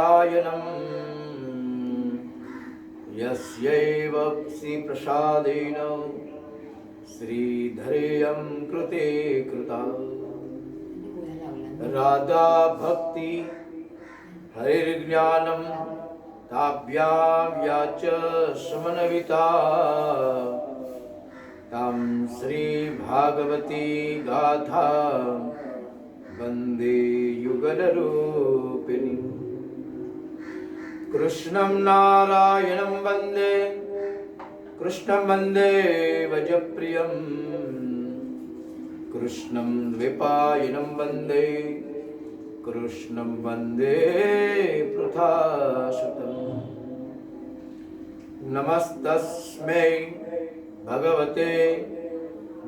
नारायणं यस्यैव प्रसादेन श्रीधरेयं कृते कृता राधा भक्ति हरिर्ज्ञानं ताभ्यां याच समन्विता तां श्री भागवती गाथा वन्दे युगलरूपिणी कृष्णं नारायणं वन्दे कृष्णं वन्दे वजप्रियं कृष्णं द्विपायनं वन्दे कृष्णं वन्दे पृथासुतम् नमस्तस्मै भगवते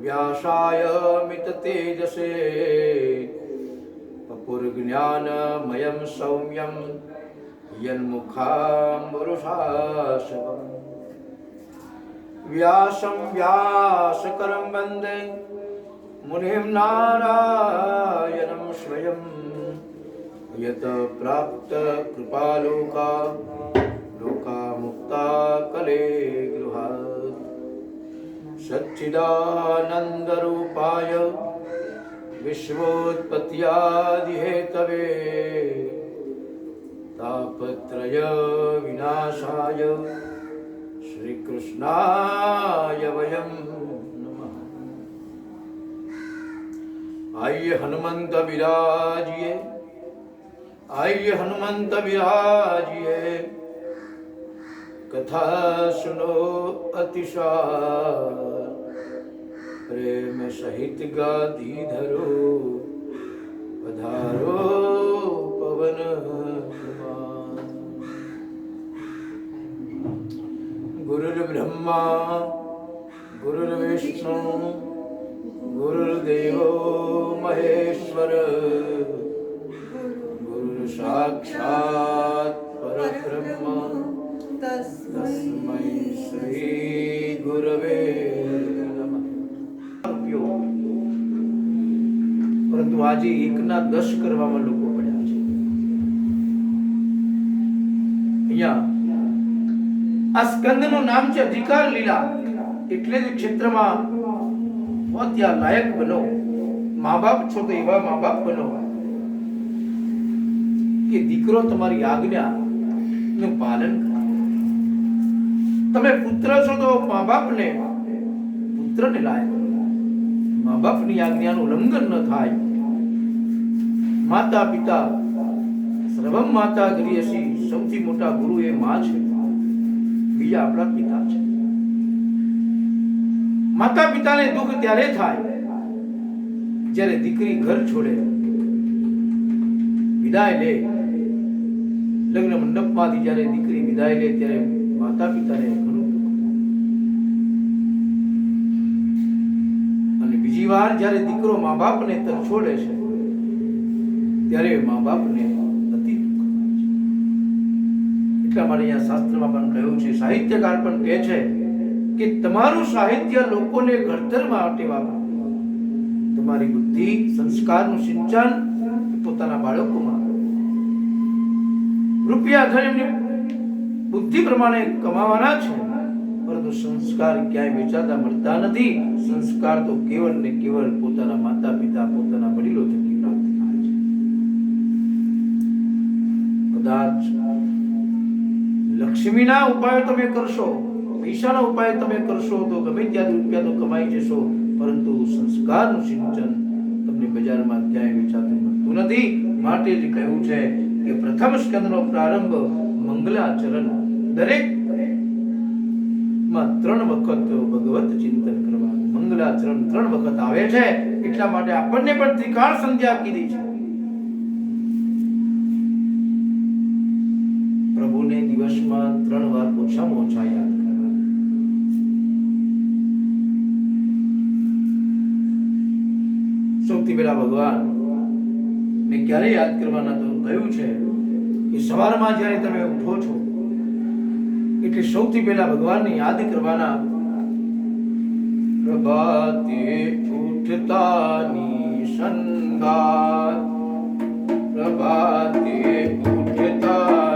व्यासाय मिततेजसे पपुर्ज्ञानमयं सौम्यं यन्मुखाम्बुरुषाशवम् व्यासं व्यासकरं वन्दे मुनिं नारायणं स्वयं यत प्राप्त कृपालोका लोकामुक्ता कलेगृहात् सच्चिदानन्दरूपाय विश्वोत्पत्त्यादिहेतवे तापत्रय विनाशाय श्रीकृष्णाय वयं नमः। आइए हनुमंत विराजिए, आइए हनुमंत विराजिए, कथा सुनो अतिशाय प्रेम सहित गादी धरो पधारो पवन कुमार। गुरुर्ब्रह्मा गुरुर्विष्णु गुरुर्देवो महेश्वर गुरु साक्षात् परब्रह्म तस्मै श्री गुरवे नमः। પરંતુ આજે એકના 10 કરવામાં લોકો પડ્યા છે। અહીંયા આ સ્કંદનું નામ છે અધિકાર લીલા, એટલે જ ક્ષેત્રમાં ત્યાં લાયક બનો। મા બાપ છો તો એવા મા બાપ બનો કે દીકરો તમારી આજ્ઞાનું પાલન કરે। તમે પુત્ર છો તો મા બાપને પુત્રને લાયક બનો। મા બાપની આજ્ઞાનું ઉલ્લંઘન ન થાય। માતા પિતા સર્વમ માતા ગરીયસી, સૌથી મોટા ગુરુ એ માં છે, બીજા આપણા પિતા છે। માતા પિતાને દુઃખ ત્યારે થાય જ્યારે દીકરી ઘર છોડે, વિદાય લે। લગ્ન મંડપમાંથી જ્યારે દીકરી વિદાય લે ત્યારે માતા પિતાને ઘણું દુઃખ। અને બીજી વાર જ્યારે દીકરો મા બાપને છોડે છે ત્યારે મા બાપને અતિ દુઃખ થાય છે। એટલા માટે અહીંયા શાસ્ત્રમાં પણ કહ્યું છે, સાહિત્યકાર પણ કહે છે કે તમારું સાહિત્ય લોકોને ઘડતર માટે વાપરો। તમારી બુદ્ધિ સંસ્કારનું સિંચન પોતાના બાળકોમાં। રૂપિયા ધન એમની બુદ્ધિ પ્રમાણે કમાવાના છે, પરંતુ સંસ્કાર ક્યાંય વેચાતા મળતા નથી। સંસ્કાર તો કેવળ ને કેવળ પોતાના માતા પિતા પોતાના વડીલો થકી પ્રાપ્ત થાય છે। કદાચ લક્ષ્મીના ઉપાયો તમે કરશો, પૈસાનો ઉપાય તમે કરશો તો ગમે ત્યાં રૂપિયા તો કમાઈ જશો, પરંતુ સંસ્કારનું સિંચન તમને બજારમાં ક્યાંય વેચાતું મળતું નથી। માટે જ કહ્યું છે કે પ્રથમ સ્કંદનો પ્રારંભ મંગલાચરણ, દરેક માં 3 વખત ભગવત ચિંતન કરવાનું। મંગલાચરણ 3 વખત આવે છે, એટલા માટે આપણને પણ ત્રિકાળ સંધ્યા કીધી છે। પ્રભુને દિવસમાં 3 વાર ઓછામાં ઓછા યાદ કરવા। સૌથી પહેલા ભગવાન ને ક્યારે યાદ કરવાના તો કહ્યું છે કે સવારમાં જ્યારે તમે ઉઠો છો એટલે સૌથી પહેલા ભગવાનને યાદ કરવાના। પ્રભાતે ઉઠતાની સંગાત, પ્રભાતે ઉઠતા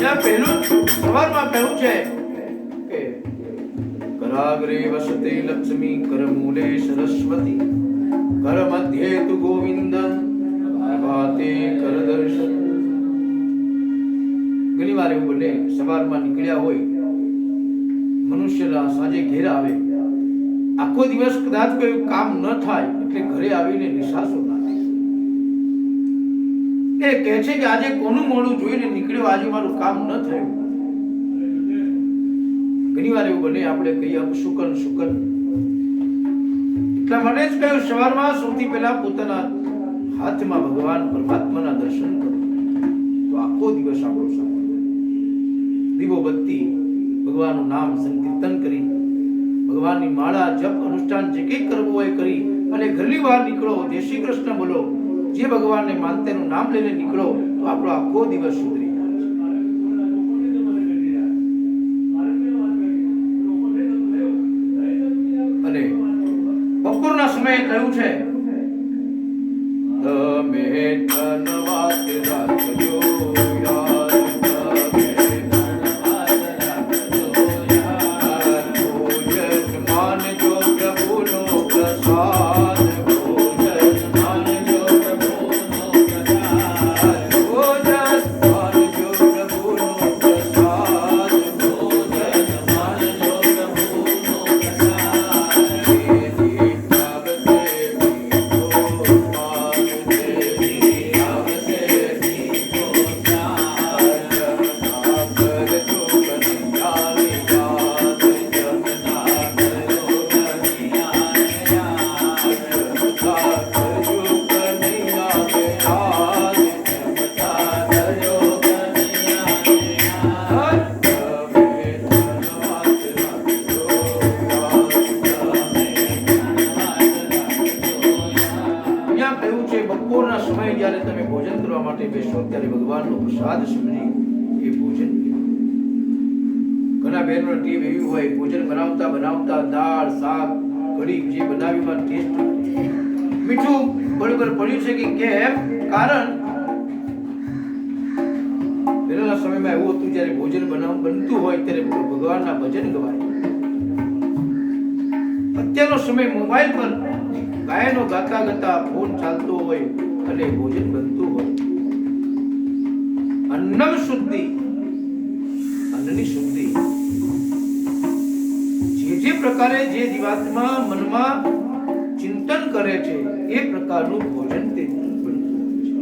ત્યાં પહેલું સવારમાં કહ્યું છે કે કરાગ્રે વસતે લક્ષ્મી કરમૂલે સરસ્વતી કર મધ્યે તુ ગોવિંદ ભાતે કર દર્શન. ઘણી વાર એવું બને સવારમાં નીકળ્યા હોય મનુષ્યના સાંજે ઘેર આવે, આખો દિવસ કદાચ કોઈ કામ ન થાય એટલે ઘરે આવીને નિશાસો નાખે. એ કહે છે કે આજે કોનું મોડું જોઈને નીકળ્યો, આજે મારું કામ ન થયું. ઘણી વાર એવું બને આપણે કહીએ અપશુકન શુકન. એટલા માટે જ કહ્યું સવારમાં સૌથી પહેલા પોતાના હાથમાં ભગવાન પરમાત્માના દર્શન કરો તો આખો દિવસ આપણો સારો. દીવો બત્તી ભગવાનનું નામ સંકીર્તન કરી, ભગવાનની માળા જપ અનુષ્ઠાન જે કંઈ કરવું હોય કરી અને ઘરની બહાર નીકળો, જય શ્રી કૃષ્ણ બોલો, જે ભગવાનને માનતેનું નામ લઈને નીકળો તો આપણો આખો દિવસ સુધરી જાય. અને બપોરના સમયે કહ્યું છે તમે ધનવાદ રાખજો યાર, ભગવાનનો પ્રસાદ સમજી એ ભોજન. ઘણા બહેનો ટીમ એવી હોય ભોજન બનાવતા બનાવતા દાળ શાક કઢી જે બનાવીમાં ટેસ્ટ મીઠું બરોબર પડ્યું છે કે કેમ? કારણ પહેલાના સમયમાં એવું હતું જ્યારે ભોજન બનતું હોય ત્યારે ભગવાનના ભજન ગવાય. અત્યારનો સમય મોબાઈલ પર ગાયનો ગાતા ગાતા ફોન ચાલતો હોય અને ભોજન બનતું હોય. અન્નમ શુદ્ધિ, અન્નની શુદ્ધિ જે પ્રકારે જે જીવાત્મા મનમાં ચિંતન કરે છે એ પ્રકારનું ભોજન તે બનતું છે.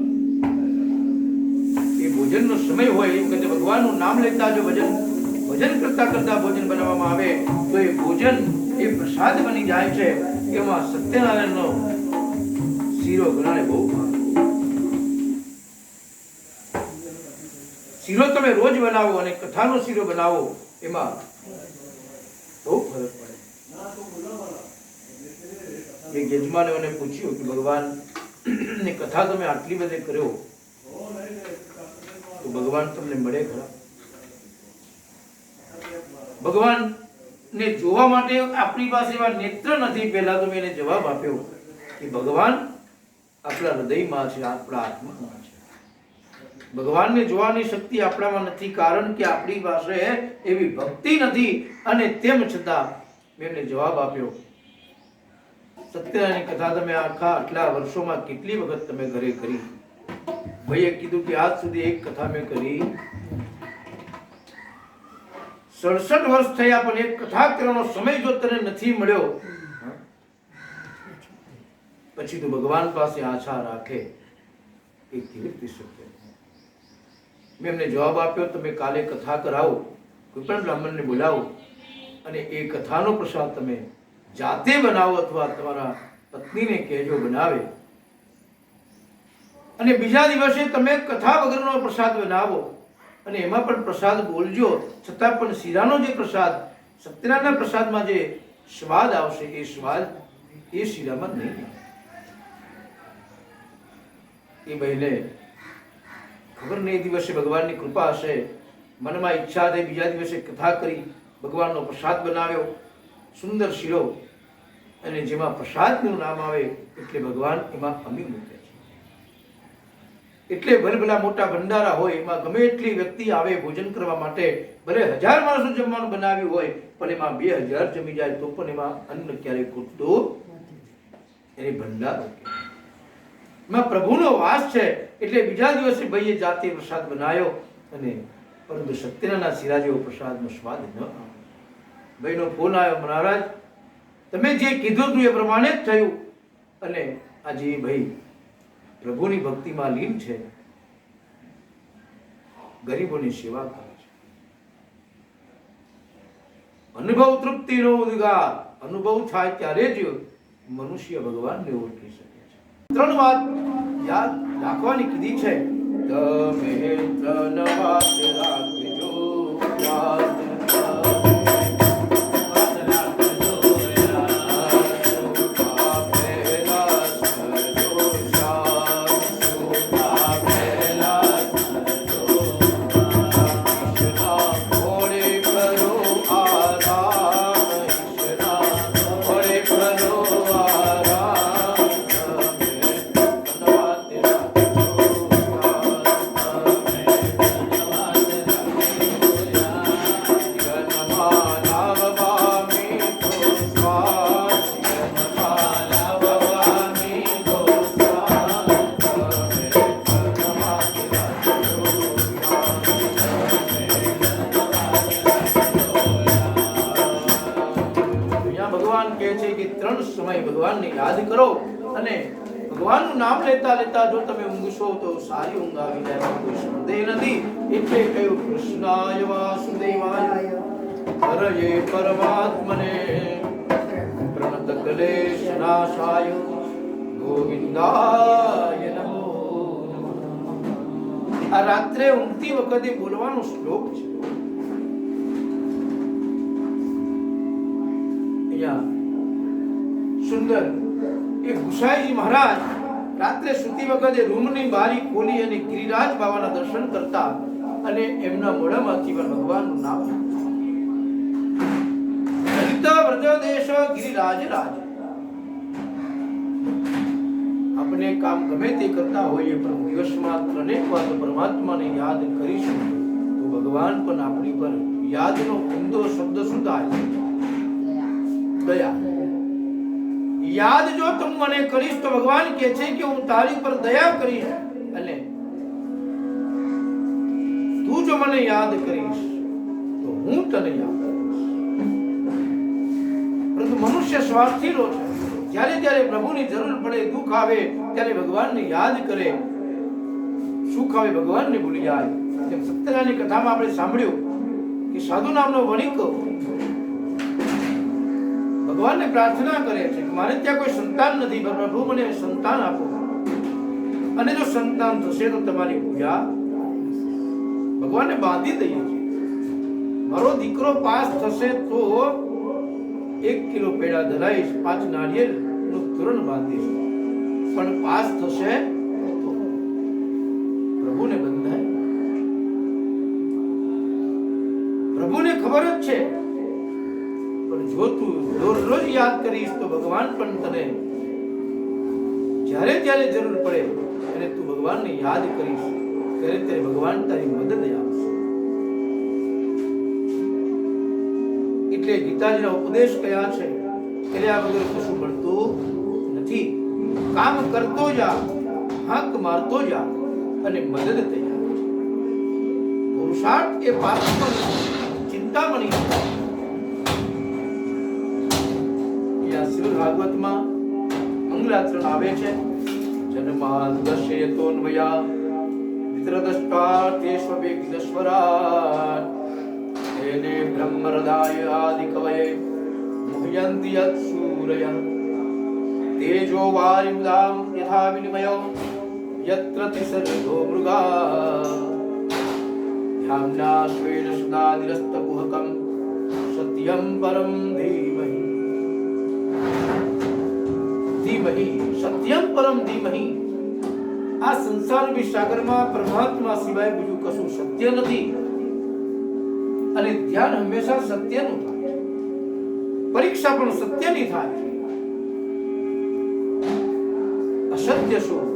એ ભોજનનો સમય હોય એ વખતે ભગવાનનું નામ લેતા જો ભજન કરતા કરતા ભોજન બનાવવામાં આવે તો એ ભોજન એ પ્રસાદ બની જાય છે. એમાં સત્યનારાયણનો શીરો ઘણાને બહુ શીરો તમે રોજ બનાવો અને કથાનો શીરો બનાવો એમાં બહુ ફરક પડે. એક યજમાને મને પૂછ્યું કે ભગવાન ની કથા તમે આટલી બધી કર્યો તો ભગવાન તમને મળે ખરા? ભગવાન ને જોવા માટે આપણી પાસે એવા નેત્ર નથી. પહેલા તો મેં એને જવાબ આપ્યો કે ભગવાન આપણા હૃદયમાં છે, આપણા આત્મામાં છે. ભગવાનને જોવાની શક્તિ આપણામાં નથી કારણ કે આપણી પાસે એવી ભક્તિ નથી. અને તેમ છતાં મેં એમને જવાબ આપ્યો સત્યનારાયણની કથા તમે આટલા વર્ષોમાં કેટલી વખત તમે ઘરે કરી? ભાઈએ કીધું કે આજ સુધી એક કથા મેં કરી 67 વર્ષ થયા પણ એક કથા કરવાનો સમય જો તને નથી મળ્યો પછી તું ભગવાન પાસે આશા રાખે એ કેવી રીતે શક્ય? મેં એમને જવાબ આપ્યો તમે કાલે કથા કરાવો, કોઈ પણ બ્રાહ્મણને બોલાવો અને એ કથાનો પ્રસાદ તમે જાતે બનાવો અથવા તમારા પત્નીને કહેજો બનાવે અને બીજા દિવસે તમે કથા વગરનો પ્રસાદ બનાવો અને એમાં પણ પ્રસાદ બોલજો. છતાં પણ શીરાનો જે પ્રસાદ સત્યનારાયણના પ્રસાદમાં જે સ્વાદ આવશે એ સ્વાદ એ શીરામાં નહીં આવે. એ બહેને ખબર નહીં એ દિવસે ભગવાનની કૃપા હશે, મનમાં ઈચ્છા થઈ, બીજા દિવસે કથા કરી, ભગવાનનો પ્રસાદ બનાવ્યો, સુંદર શીરો, અને જેમાં પ્રસાદનું નામ આવે એટલે ભગવાન એમાં અમી મૂકે છે. એટલે ભલે ભલા મોટા ભંડારા હોય, એમાં ગમે એટલી વ્યક્તિ આવે ભોજન કરવા માટે, ભલે 1000 માણસો જમવાનું બનાવ્યું હોય, પણ એમાં 2000 જમી જાય તો પણ એમાં અન્ન ક્યારેય ખૂટતું એને ભંડારો. એમાં પ્રભુનો વાસ છે. એટલે બીજા દિવસે ભાઈએ જાતે પ્રસાદ બનાવ્યો, અને પરંતુ સત્યનારાયણ શિરા જેવો પ્રસાદનો સ્વાદ ન આવ્યો. ભાઈનો ફોન આવ્યો, મહારાજ તમે જે કીધું હતું એ પ્રમાણે જ થયું, અને આજે ભાઈ પ્રભુની ભક્તિમાં લીન છે, ગરીબોની સેવા કરે છે. અનુભવ તૃપ્તિનો ઉદ્ગાર અનુભવ થાય ત્યારે જ મનુષ્ય ભગવાનને ઓળખી શકે છે. 3 વાત યાદ રાખવાની કીધી છે. તમે 3 વાત રાખજો યાદ. સમય ભગવાનને યાદ કરો, અને ભગવાનનું નામ લેતા લેતા જો તમે ઊંઘશો તો સારી ઊંઘ આવી જાય, કોઈ સંદેહ નથી. એટલે કહ્યું કૃષ્ણાય વાસુદેવાય હરયે પરમાત્મને પ્રણત ક્લેશ નાશાય ગોવિંદાય નમો નમઃ. આ રાત્રે ઊંઘતી વખતે બોલવાનો શ્લોક છે. અહીંયા સુંદર એ ગુસાઈજી મહારાજ રાત્રે સૂતી વખતે રૂમની બારી ખોલી અને ગિરિરાજ બાબાના દર્શન કરતા, અને એમના મોઢામાંથી પણ ભગવાનનું નામ. વ્રજદેશ ગિરિરાજ રાજ. આપણે કામ ગમે તે કરતા હોઈએ, પણ દિવસમાં 3 વાર પરમાત્માને યાદ કરીશું તો ભગવાન પણ આપણી પર યાદનો ઊંડો શબ્દ સુધાય. દયા. યાદ જો તું મને કરીશ તો ભગવાન કહે છે કે હું તારી પર દયા કરીશ, અને તું જો મને યાદ કરીશ તો હું તને યાદ કરીશ. પરંતુ મનુષ્ય સ્વાર્થીનો છે. જ્યારે જ્યારે પ્રભુની જરૂર પડે, દુઃખ આવે ત્યારે ભગવાનને યાદ કરે, સુખ આવે ભગવાનને ભૂલી જાય. જેમ સત્યનારાયણની કથામાં આપણે સાંભળ્યું કે સાધુ નામનો વણિક ભગવાનને પ્રાર્થના કરે છે કે મારે ત્યાં કોઈ સંતાન નથી, પ્રભુ મને સંતાન આપો, અને જો સંતાન થશે તો તમારી પૂજા. ભગવાનને બાંધી દઈએ છીએ. મારો દીકરો પાસ થશે તો 1 કિલો પેડા ધરાઈશ, 5 નાળિયેરનું તોરણ બાંધીશ, પણ પાસ થશે તો પ્રભુને બંધાય. પ્રભુને ખબર જ છે, પણ જો તું રોજ યાદ કરીશ તો ભગવાન પણ તને જ્યારે જ્યારે જરૂર પડે અને તું ભગવાનને યાદ કરીશ ત્યારે ત્યારે ભગવાન તારી મદદ આપશે. એટલે ગીતાજીના ઉપદેશ કયા છે, કર્યા વગર કશું મળતું નથી. કામ કરતો જા, હાંક મારતો જા, અને મદદ તૈયાર. પુરુષાર્થ એ પાપમાં ચિંતામણી. ભાગવતમાં મંગલાચરણ આવે છે. જન્માદ્યસ્યતોન્વયા વિતરદષ્ટાર્થેષ્વવિઘ્નસ્વરાટ તેને બ્રહ્મહૃદાય આદિકવયે મુહ્યન્તિ યત્સૂરયઃ તેજો વારિમદામ યથા વિનિમયો यत्र तिसर्गो मृगा ध्याम्ना स्वेन सदा निरस्तकुहकं सत्यं परं धीमहि धीमहि सत्यं परं धीमहि। આ સંસારની સાગરમાં પરમાત્મા સિવાય બીજું કશું સત્ય નથી અને ધ્યાન હંમેશા સત્યનું થાય, પરીક્ષા પણ સત્યની થાય. અસત્ય શું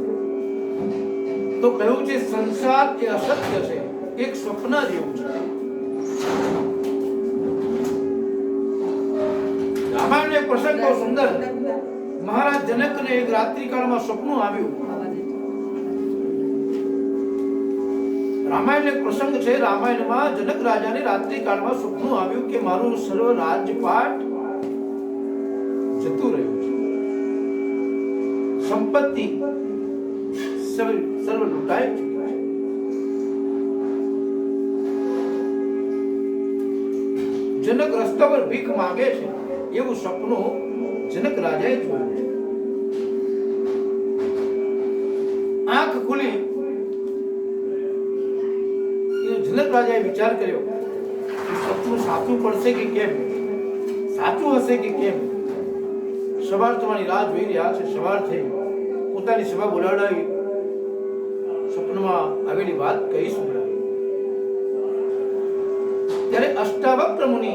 તો કહ્યું છે સંસાર એ અસત્ય છે, એક સ્વપ્ન જેવું છે. રામાયણનો એક પ્રસંગ બહુ સુંદર. મહારાજ જનકને એક રાત્રિકાળમાં સ્વપ્ન આવ્યું. રામાયણ એક પ્રસંગ છે. રામાયણમાં જનક રાજાને રાત્રિકાળમાં સ્વપ્ન આવ્યું કે મારું સર્વ રાજપાટ જતું રહ્યું છે, સંપત્તિ સર્વ લૂંટાઈ ચૂકી છે. જનક રસ્તા પર ભીખ માંગે છે એવું સપનું જનક રાજાએ જોયું છે. આંખ ખુલી. જનક રાજાએ વિચાર કર્યો કે સપનું સાચું પડશે કે કેમ, સાચું હશે કે કેમ. સવાર થવાની રાહ જોઈ રહ્યા છે. સવાર થઈ, પોતાની સભા બોલાવડાવી, સપનમાં આવેલી વાત કહી સંભળાવી. ત્યારે અષ્ટાવક્ર મુનિ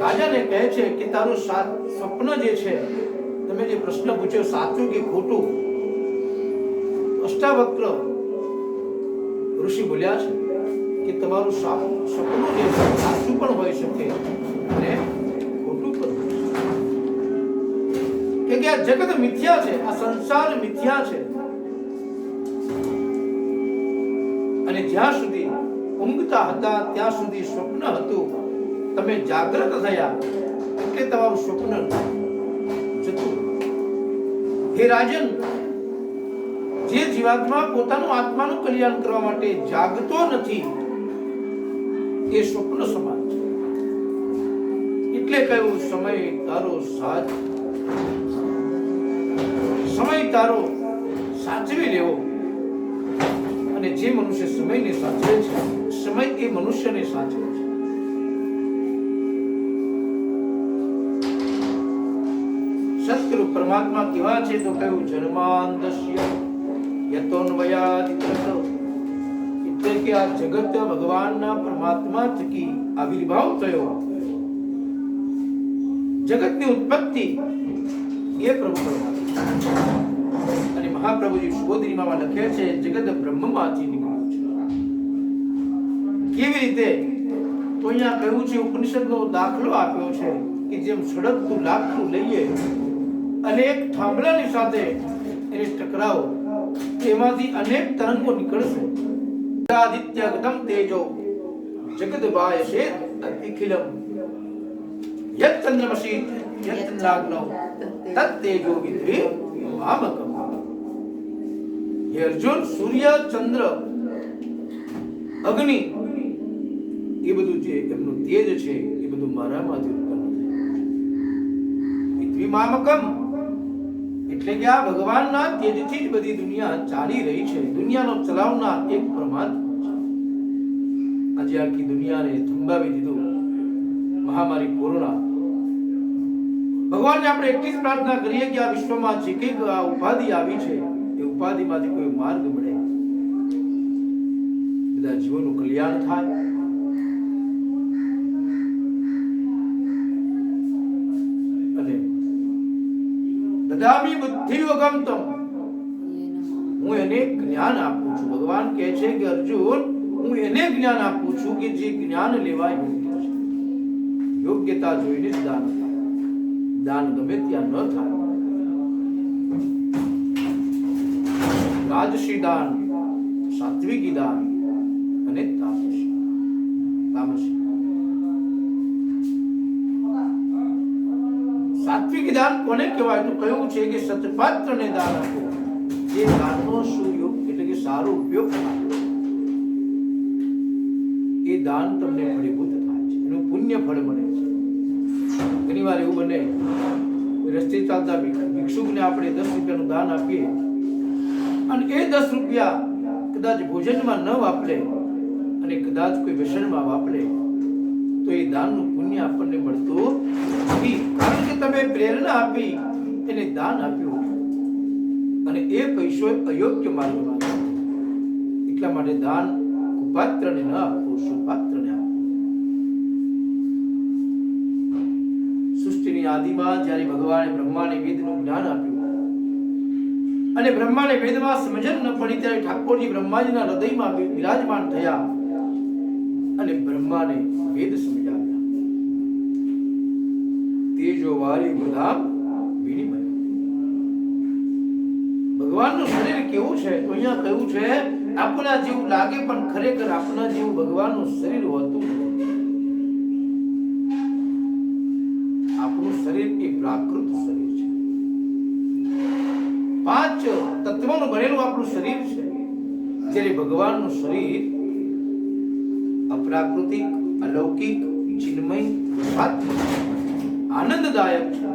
રાજાને કહે છે કે તારું સ્વપ્ન જે છે, તમે જે પ્રશ્ન પૂછ્યો સાચું કે ખોટું, અષ્ટાવક્ર ઋષિ બોલ્યા છે કે તમારું સપનું જે છે સાચું પણ હોઈ શકે અને ખોટું પણ હોઈ શકે. કે આ જગત મિથ્યા છે, આ સંસાર મિથ્યા છે, અને જ્યાં સુધી ઊંઘતા હતા ત્યાં સુધી સ્વપ્ન હતું. તમે જાગૃત થયા એટલે તમારું સ્વપ્ન જતું. હે રાજન, જે જીવાત્મા પોતાનું આત્માનું કલ્યાણ કરવા માટે જાગતો નથી એ સ્વપ્ન સમાન છે. એટલે કહ્યું સમય તારો સાથ, સમય તારો સાચવી લેવો. અને જે મનુષ્ય સમયને સાચવે છે, સમય એ મનુષ્યને સાચવે છે. સત્યરૂ પરમાત્મા કેવા છે તો કહ્યું જન્માંદસ્ય યતોન્વયાદિતરતો. એટલે કે આ જગત ભગવાનના પરમાત્મા થકી આવિર્ભાવ થયો. જગતની ઉત્પત્તિ એ પ્રભુ પરમાત્મા. અને મહાપ્રભુજી શુભોદરીમાં લખે છે જગત બ્રહ્મમાંથી નીકળ્યું છે. કેવી રીતે? તો અહીંયા કહ્યું છે, ઉપનિષદનો દાખલો આપ્યો છે કે જેમ સળગતું લાકડું લઈએ અને એક થાંભલાની સાથે એને ટકરાવો, તેમાંથી અનેક તરંગો નીકળશે. આદિત્ય ગતમ તેજો જગત વાયસે અખિલમ યત ચંદ્રમસી યત નાગ્નો તત તેજો વિદ્વે મામકમ. હે અર્જુન, સૂર્ય, ચંદ્ર, અગ્નિ એ બધું જે એમનું તેજ છે એ બધું મારામાંથી ઉત્પન્ન થયું. વિદ્વે મામકમ એટલે કે આ ભગવાનના તેજથી જ બધી દુનિયા ચાલી રહી છે. દુનિયાનો ચલાવનાર એક પરમાત્મા છે. આજે આખી દુનિયાને થંભાવી દીધું મહામારી કોરોના. ભગવાનને આપણે એટલી જ પ્રાર્થના કરીએ કે આ વિશ્વમાં જે કંઈક આ ઉપાધિ આવી છે એ ઉપાધિમાંથી કોઈ માર્ગ મળે, બધા જીવોનું કલ્યાણ થાય. અને દદામિ બુદ્ધિયોગમ તમ, હું એને જ્ઞાન આપું છું. ભગવાન કહે છે કે અર્જુન, હું એને જ્ઞાન આપું છું કે જે જ્ઞાન લેવા યોગ્ય છે. યોગ્યતા જોઈને જ દાન થાય. દાન ગમે ત્યાં ન થાય. રાજસી દાન, સાત્વિકી દાન અને તામસી. સાત્વિક દાન કોને કહેવાય તો કહ્યું છે કે સત્પાત્રને દાન આપો, જે દાનનો સુયોગ એટલે કે સારો ઉપયોગ થાય એ દાન તમને ફળીભૂત થાય છે, એનું પુણ્ય ફળ મળે છે. ઘણી વાર એવું બને, રસ્તે ચાલતા ભિક્ષુકને આપણે 10 રૂપિયાનું દાન આપીએ અને એ 10 રૂપિયા કદાચ ભોજનમાં ન વાપરે અને કદાચ કોઈ વ્યસનમાં વાપરે તો એ દાનનું પુણ્ય આપણને મળતું નથી. કારણ કે તમે પ્રેરણા આપી, એને દાન આપ્યું અને એ પૈસો અયોગ્ય માર્ગમાં ગયો. એટલા માટે દાન કુપાત્રને ન આપવું, સુપાત્રને આપવું. સૃષ્ટિની આદિમાં જ્યારે ભગવાને બ્રહ્માને વેદનું જ્ઞાન આપ્યું અને બ્રહ્માને વેદમાં સમજણ ન પડી ત્યારે ઠાકોરજી બ્રહ્માજીના હૃદયમાં વિરાજમાન થયા અને બ્રહ્માને વેદ સમજાવ્યા. તેજો વારી વૃધામ વિનિમય. ભગવાનનું શરીર કેવું છે તો અહીંયા કહ્યું છે આપણા જેવું લાગે પણ ખરેખર આપણા જેવું ભગવાનનું શરીર હોતું નથી. આપણું શરીર એ પ્રાકૃત શરીર છે. 5 તત્વોનું બનેલું આપણું શરીર છે. જ્યારે ભગવાનનું શરીર અપ્રાકૃતિક, અલૌકિક, ચિન્મય, આત્મિક, આનંદદાયક છે.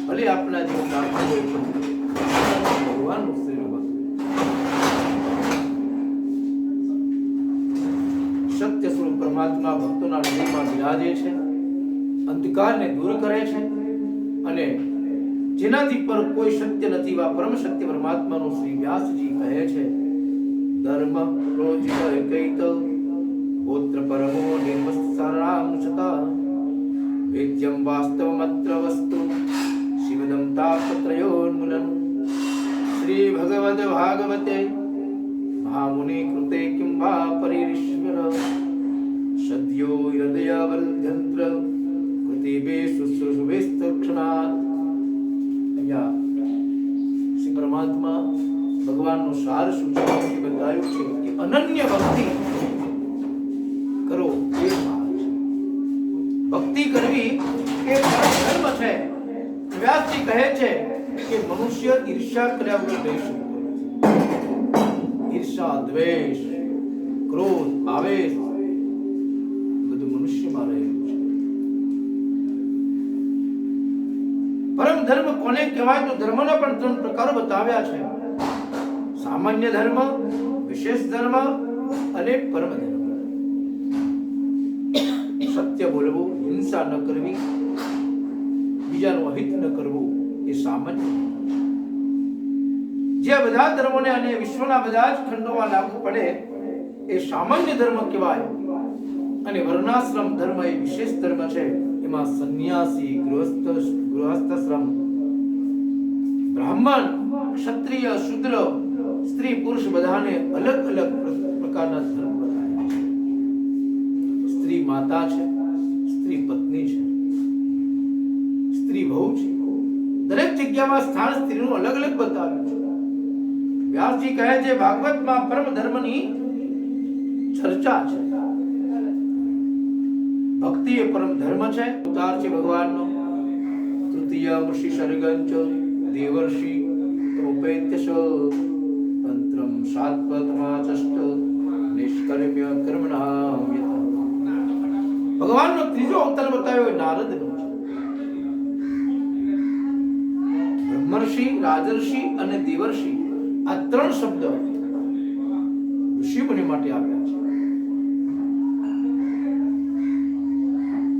ભલે આપણા જેવું લાગતું હોય પણ ભગવાનનું શરીર સત્ય સ્વરૂપ પરમાત્મા ભક્તોના હૃદયમાં બિરાજે છે, અંધકારને દૂર કરે છે અને જેનાથી પર કોઈ સત્ય નથી એવા પરમ સત્ય પરમાત્માનું શ્રી વ્યાસજી કહે છે ધર્મ પ્રોજિત કૈત ગોત્ર પરમો નિર્મસ્તરામ છતા વેદ્યમ વાસ્તવમત્ર વસ્તુ શિવદમ તાપત્રયોન્મૂલન. શ્રી ભગવદ ભાગવતે મહામુનિ કૃતે કિં વા પરિરીશ્વર સદ્યો હૃદયાવલ્યંત્ર કૃતિભે શુશ્રુષુભેસ્તક્ષણાત. અહીંયા શ્રી પરમાત્મા ભગવાનનું સાર સૂચન બતાવ્યું છે કે અનન્ય ભક્તિ કરો એ સાર છે. ભક્તિ કરવી એ ધર્મ છે. વ્યાસજી કહે છે કે મનુષ્ય ઈર્ષ્યા કર્યા વગર રહી શકતો નથી. ઈર્ષા, દ્વેષ, ક્રોધ, આવેશ બધું મનુષ્યમાં રહેલું છે. પરમ ધર્મ કોને કહેવાય તો ધર્મના પણ 3 પ્રકારો બતાવ્યા છે. સામાન્ય ધર્મ, વિશેષ ધર્મ અને પરમ ધર્મ. સત્ય બોલવું, હિંસા ન કરવી, બીજાનું અહિત ન કરવું એ સામાન્ય. જે બધા ધર્મોને અને વિશ્વના બધા જ ખંડોમાં લાગુ પડે એ સામાન્ય ધર્મ કહેવાય અને વર્ણાશ્રમ ધર્મ એ વિશેષ ધર્મ છે. એમાં સંન્યાસી, ગૃહસ્થશ્રમ, બ્રાહ્મણ, ક્ષત્રિય, શૂદ્ર, સ્ત્રી, પુરુષ બધાને અલગ અલગ પ્રકારના ધર્મ બતાવ્યા છે. સ્ત્રી માતા છે, સ્ત્રી પત્ની છે, સ્ત્રી વહુ છે. દરેક જગ્યામાં સ્થાન સ્ત્રીનું અલગ અલગ બતાવ્યું છે. વ્યાસજી કહે છે ભાગવતમાં પરમ ધર્મની ચર્ચા છે. ભક્તિ એ પરમ ધર્મ છે. અવતાર છે ભગવાનનો. તૃતીય ઋષિ સર્ગંચ દેવર્ષિ તોપેત્યશ તંત્રમ સાત્વતમાચષ્ટ નિષ્કર્મ્ય કર્મણા. ભગવાનનો ત્રીજો અવતાર બતાવ્યો નારદનો છે. બ્રહ્મર્ષિ, રાજર્ષિ અને દેવર્ષિ આ 3 શબ્દ ઋષિમુનિ માટે આપ્યા છે.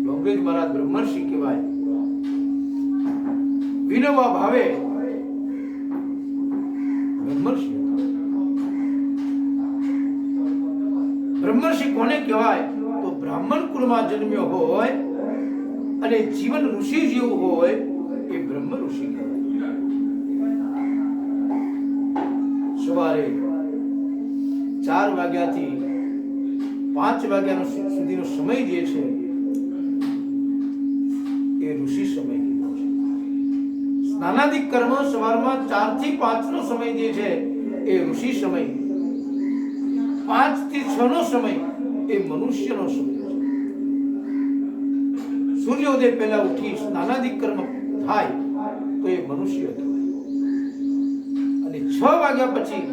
ડોંગરેજ મહારાજ બ્રહ્મર્ષિ કહેવાય. વિનોબા ભાવે બ્રહ્મર્ષિ હતા. બ્રહ્મર્ષિ કોને કહેવાય તો બ્રાહ્મણ કુળમાં જન્મ્યો હોય અને જીવન ઋષિ જેવું હોય એ બ્રહ્મ ઋષિ કહેવાય. સવારે 4 વાગ્યાથી 5 વાગ્યાનો સુધીનો સમય જે છે એ ઋષિ સમય કીધો છે. સ્નાનાદિક કર્મ સવારમાં 4 થી 5 નો સમય જે છે એ ઋષિ સમય, 5 થી 6 નો સમય એ મનુષ્યનો સમય છે. સૂર્યોદય પહેલા ઉઠી સ્નાનાદિક કર્મ થાય તો એ મનુષ્ય કહેવાય. અને 6 વાગ્યા પછી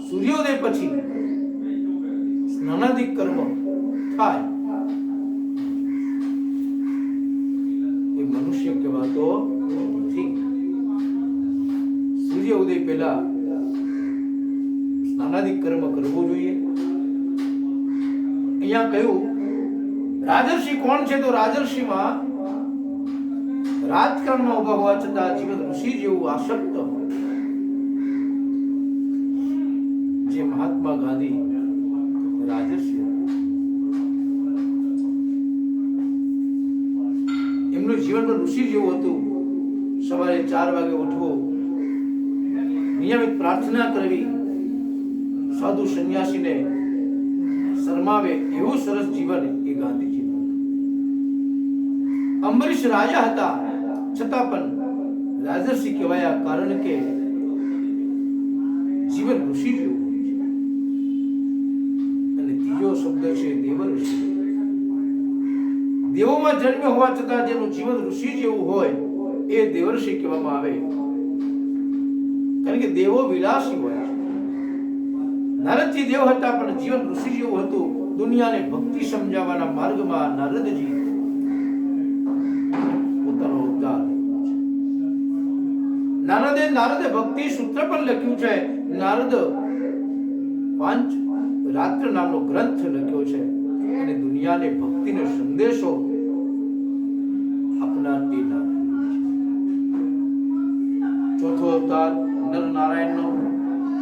સૂર્યોદય પછી સ્નાનાદિક કર્મ થાય એ મનુષ્ય કહેવાતો નથી. સૂર્ય ઉદય પહેલા સ્નાનાદિક કર્મ કરવું જોઈએ. અહીંયા કહ્યું રાજર્ષિ કોણ છે તો રાજર્ષિમાં રાજકારણમાં ઉભા હોવા છતાં જીવન ઋષિ જેવું આસક્ત હોય. જે મહાત્મા ગાંધી રાજર્ષિ એમનું જીવન ઋષિ જેવું હતું. સવારે 4 વાગે ઉઠવો, નિયમિત પ્રાર્થના કરવી, સાધુ સંન્યાસીને શરમાવે એવું સરસ જીવન એ ગાંધીજીનું. અંબરીશ રાજા હતા છતાં પણ રાજર્ષિ કહેવાયા, કારણ કે જીવન ઋષિ જેવું હોય છે. અને ત્રીજો શબ્દ છે દેવઋષિ. દેવોમાં જન્મ હોવા છતાં જેનું જીવન ઋષિ જેવું હોય એ દેવઋષિ કહેવામાં આવે, કારણ કે દેવો વિલાસી હોય છે. નારદજી દેવ હતા પણ જીવન ઋષિ જેવું હતું. દુનિયાને ભક્તિ સમજાવવાના માર્ગમાં નારદજી પોતાનો અવતાર લીધો છે. નારદે ભક્તિ સૂત્ર પર લખ્યું છે. નારદ પાંચ રાત્ર નામનો ગ્રંથ લખ્યો છે અને દુનિયાને ભક્તિનો સંદેશો આપનાર એ નારદ છે. ચોથો અવતાર નર નારાયણનો.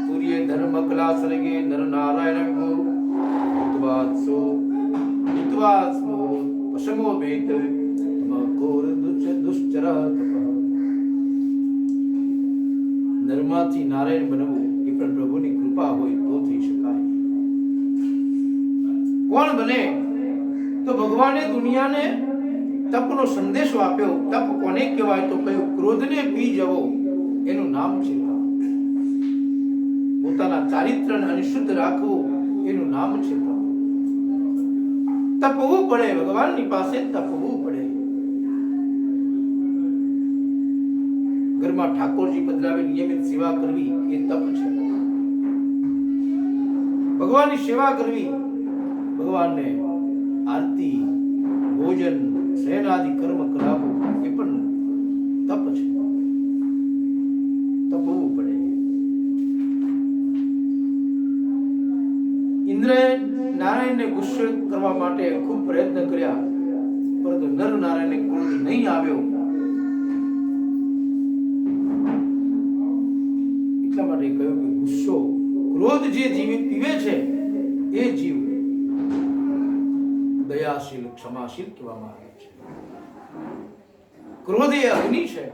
સૂર્ય ધર્મ કલા સર્ગે નર નારાયણ વિભો ઉત્વાત્સો ઉત્વાસ્મો પશમો વેત મકોર દુશ્ચર તપ. નરમાંથી નારાયણ બનવું એ પણ પ્રભુની કૃપા હોય તો થઈ શકાય. કોણ બને? તો ભગવાને દુનિયાને તપનો સંદેશો આપ્યો. તપ કોને કહેવાય? તો કહ્યું ક્રોધને પી જવો એનું નામ છે તપ. પોતાના ચારિત્રને અનિશુદ્ધ રાખવું એનું નામ છે તપ. તપવું પડે, ભગવાનની પાસે તપવું પડે. ઘરમાં ઠાકોરજી પધરાવે નિયમિત સેવા કરવી એ તપ છે. ભગવાનની સેવા કરવી, ભગવાનને આરતી, ભોજન, શયનાદિ કર્મ કરાવવું એ પણ તપ છે. તપવું પડે. ઇન્દ્રએ નારાયણને ગુસ્સે કરવા માટે ખૂબ પ્રયત્ન કર્યા, પરંતુ નર નારાયણને ક્રોધ નહીં આવ્યો. એટલા માટે કહ્યું કે ગુસ્સો, ક્રોધ જે જીવ પીવે છે એ જીવ દયાશીલ, ક્ષમાશીલ કહેવામાં આવે છે. ક્રોધ એ અગ્નિ છે.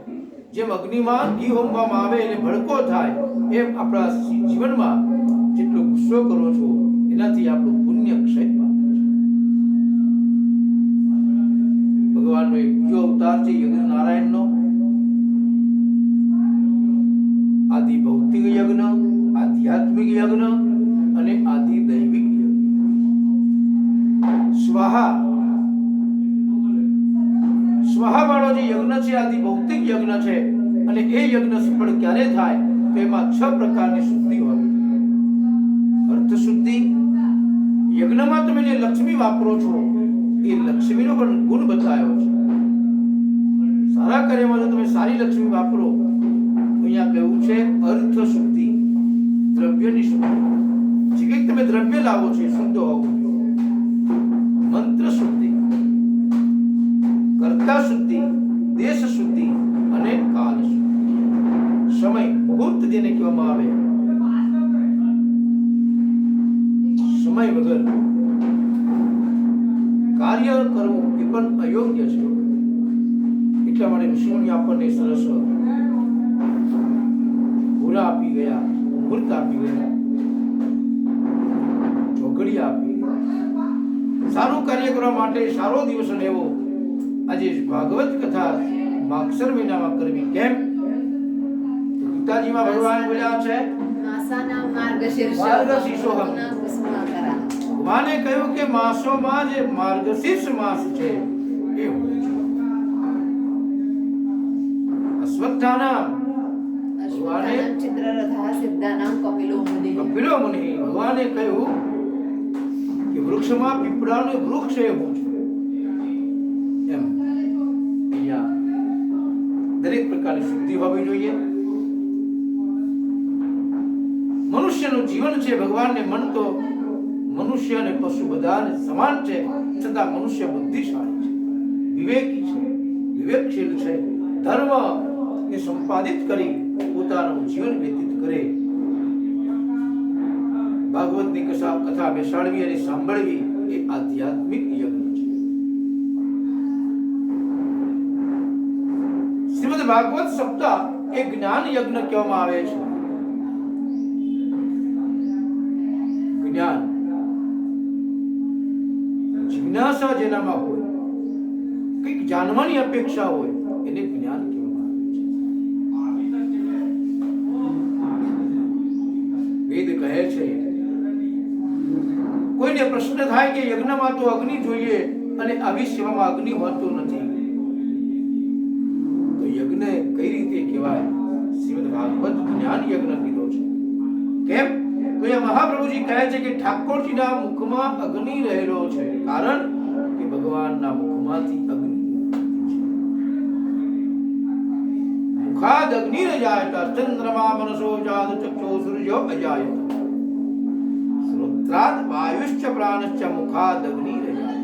જેમ અગ્નિમાં ઘી હોમવામાં આવે એટલે ભડકો થાય, એમ આપણા જીવનમાં જેટલો ગુસ્સો કરો છો એનાથી આપણું પુણ્ય ક્ષય પામે છે. ભગવાનનો એક બીજો અવતાર છે યજ્ઞ નારાયણનો. આદિ ભૌતિક યજ્ઞ, આધ્યાત્મિક યજ્ઞ અને આદિ દૈવિક યજ્ઞ. સ્વાહા વાળો જે યજ્ઞ છે, આદિ ભૌતિક યજ્ઞ છે, અને એ યજ્ઞ સફળ ક્યારે થાય? તો એમાં 6 પ્રકારની શુદ્ધિ હોવી જોઈએ. અર્થ શુદ્ધિ, યજ્ઞમાં તમે જે લક્ષ્મી વાપરો છો એ લક્ષ્મીનો પણ ગુણ બતાવ્યો છે. સારા કાર્યમાં જો તમે સારી લક્ષ્મી વાપરો, અહીંયા કહેવું છે અર્થ શુદ્ધિ, દ્રવ્યની શુદ્ધિ. જે કંઈક તમે દ્રવ્ય લાવો છો એ શુદ્ધ હોવું જોઈએ. મંત્ર શુદ્ધિ, કર્તા શુદ્ધિ, દેશ શુદ્ધિ અને કાલ શુદ્ધિ. સમય, મુહૂર્ત જેને કહેવામાં આવે, સમય વગર કાર્ય કરવું એ પણ અયોગ્ય છે. એટલા માટે ઋષિમુનિ આપણને સરસ પૂરા આપી ગયા, મુહૂર્ત આપી ગયા, ચોઘડિયા આપી ગયા. સારું કાર્ય કરવા માટે સારો દિવસ લેવો. આજે ભાગવત કથા માગસર મહિનામાં કરવી. કેમ? ગીતાજીમાં ભગવાન બોલ્યા છે ભગવાને કહ્યું કે માસોમાં જે માર્ગશીર્ષ માસ છે એ અશ્વત્થાનામ કપિલો મુનિ. ભગવાને કહ્યું કે વૃક્ષમાં પીપળાનું વૃક્ષ એ હું છું. એમ અહીંયા દરેક પ્રકારની શુદ્ધિ હોવી જોઈએ. મનુષ્યનું જીવન છે, ભગવાનને મન તો મનુષ્ય અને પશુ બધાને સમાન છે, છતાં મનુષ્ય બુદ્ધિશાળી છે, વિવેકી છે, વિવેકશીલ છે. ધર્મ એ સંપાદિત કરી પોતાનું જીવન વ્યતીત કરે. ભાગવતની કથા બેસાડવી અને સાંભળવી એ આધ્યાત્મિક યજ્ઞ છે. શ્રીમદ ભાગવત સપ્તાહ એ જ્ઞાન યજ્ઞ કહેવામાં આવે છે. જિજ્ઞાસા જેનામાં હોય, કંઈક જાણવાની અપેક્ષા હોય, એને જ્ઞાન કહેવામાં આવે છે. વેદ કહે છે, કોઈને પ્રશ્ન થાય કે યજ્ઞમાં તો અગ્નિ જોઈએ અને આવી સેવામાં અગ્નિ હોતો નથી, તો યજ્ઞ કઈ રીતે કહેવાય? શ્રીમદ ભાગવત જ્ઞાન યજ્ઞ કીધો છે. કેમ? તો એ મહાપ્રભુજી કહે છે કે ઠાકોરજીના મુખમાં અગ્નિ રહેલો છે, કારણ કે ભગવાનના મુખમાંથી અગ્નિ, મુખાદ અગ્નિ રજાયત ચંદ્રમા મનસો જાત ચક્ષો સૂર્યો અજાયત શ્રોત્રાદ વાયુશ્ચ પ્રાણશ્ચ મુખાદ અગ્નિ રજાયત.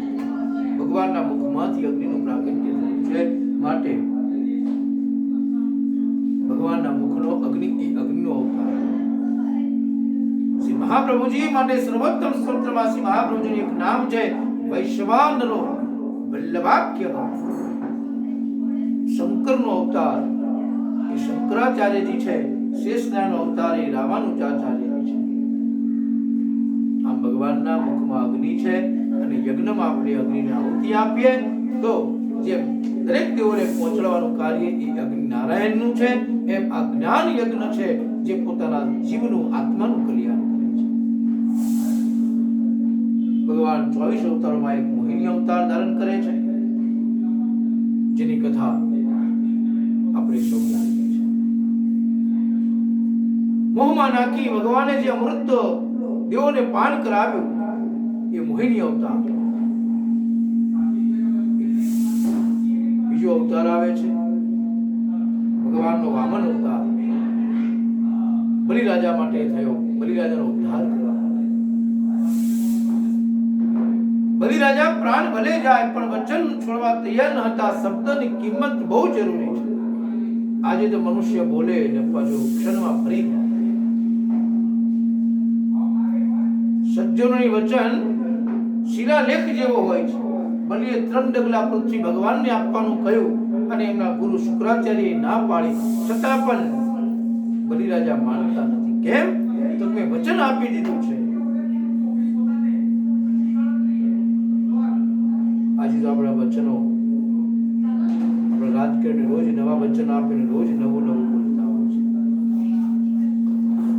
ભગવાનના મુખમાંથી અગ્નિનું પ્રાગટ્ય થયું છે, માટે ભગવાનના મુખનો અગ્નિ એ અગ્નિનો અવતાર. શ્રી મહાપ્રભુજી માટે સર્વોત્તમ સ્તોત્રમાં શ્રી મહાપ્રભુજીનું એક નામ છે વૈશ્વાનરો વલ્લભાખ્ય. શંકરનો અવતાર એ શંકરાચાર્યજી છે, શેષનારાયણનો અવતાર એ રામાનુજાચાર્યજી છે. આમ ભગવાનના મુખમાં અગ્નિ છે અને યજ્ઞમાં આપણે અગ્નિને આહુતિ આપીએ તો જે દરેક દેવોને પહોંચાડવાનું કાર્ય એ અગ્નિ નારાયણનું છે, એમ આ જ્ઞાન યજ્ઞ છે જે પોતાના જીવનું આત્માનું કલ્યાણ કરે છે. ભગવાન 24 અવતારોમાં એક મોહિની અવતાર ધારણ કરે છે, જેની કથા આપણે સૌ જાણીએ છીએ. મોહમાં નાખી ભગવાને જે અમૃત દેવોને પાન કરાવ્યું એ મોહિની અવતાર. બીજો અવતાર આવે છે ભગવાનનો વામન અવતાર. બલિરાજા માટે થયો, બલિરાજાનો ઉદ્ધાર કરવા માટે. બલિરાજા પ્રાણ ભલે જાય પણ વચન છોડવા તૈયાર ન હતા. શબ્દની કિંમત બહુ જરૂરી છે. આજે તો મનુષ્ય બોલે ને પાછો ક્ષણમાં ફરી જાય. સજ્જનોની વચન શિલાલેખ જેવો હોય છે. બલિએ 3 ડગલા પૃથ્વી ભગવાનને આપવાનું કહ્યું અને એમના ગુરુ શુક્રાચાર્યએ ના પાડી, છતાં પણ બલિરાજા માનતા નથી. કેમ? તો મેં વચન આપી દીધું છે. આજે તો આપણા વચનો, આપણા રાજકીય રોજ નવા વચન આપીને રોજ નવું નવું બોલતા હોય છે.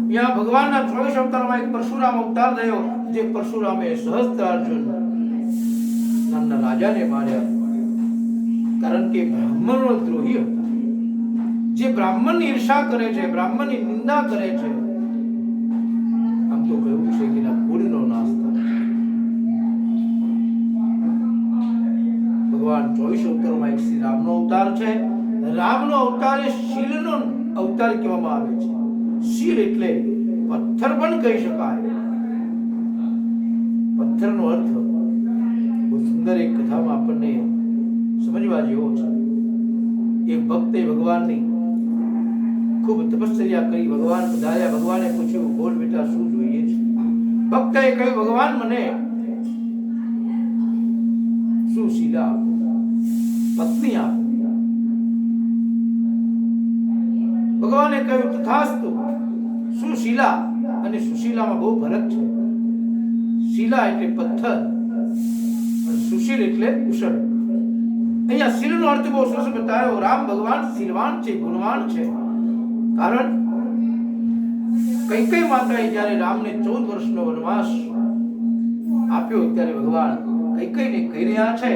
ત્યાં ભગવાનના 24 અવતારમાં એક પરશુરામ અવતાર થયો, જે પરશુરામે સહસ્ત્રાર્જુન નામના રાજાને માર્યા, કારણ કે બ્રાહ્મણો દ્રોહી હતા. જે બ્રાહ્મણની ઈર્ષા કરે છે, બ્રાહ્મણની નિંદા કરે છે, આમ તો કહ્યું છે કે એના કુળનો નાશ થાય. ભગવાન 24 અવતારોમાં એક શ્રી રામનો અવતાર છે. રામનો અવતાર એ શીલનો અવતાર કહેવામાં આવે છે. શીલ એટલે પથ્થર પણ કહી શકાય. પથ્થરનો અર્થ બહુ સુંદર એક કથામાં આપણને સમજવા જેવો છે. એક ભક્તે ભગવાનની ખૂબ તપશ્ચર્યા કરી, ભગવાન પધાર્યા. ભગવાને પૂછ્યું, બોલ બેટા શું જોઈએ છે? ભક્તએ કહ્યું, ભગવાન મને સુશીલા આપો, પત્ની આપો. ભગવાને કહ્યું, તથાસ્તુ. સુશીલા અને સુશીલામાં બહુ ફરક છે. શીલા એટલે પથ્થર, સુશીલ એટલે કુશળ. અહીંયા શીલનો અર્થ બહુ સરસ બતાવ્યો. રામ ભગવાન શીલવાન છે, ગુણવાન છે. કારણ કૈકેયી માતાએ જ્યારે રામને 14 વર્ષનો વનવાસ આપ્યો, ત્યારે ભગવાન કૈકેયીને કહી રહ્યા છે,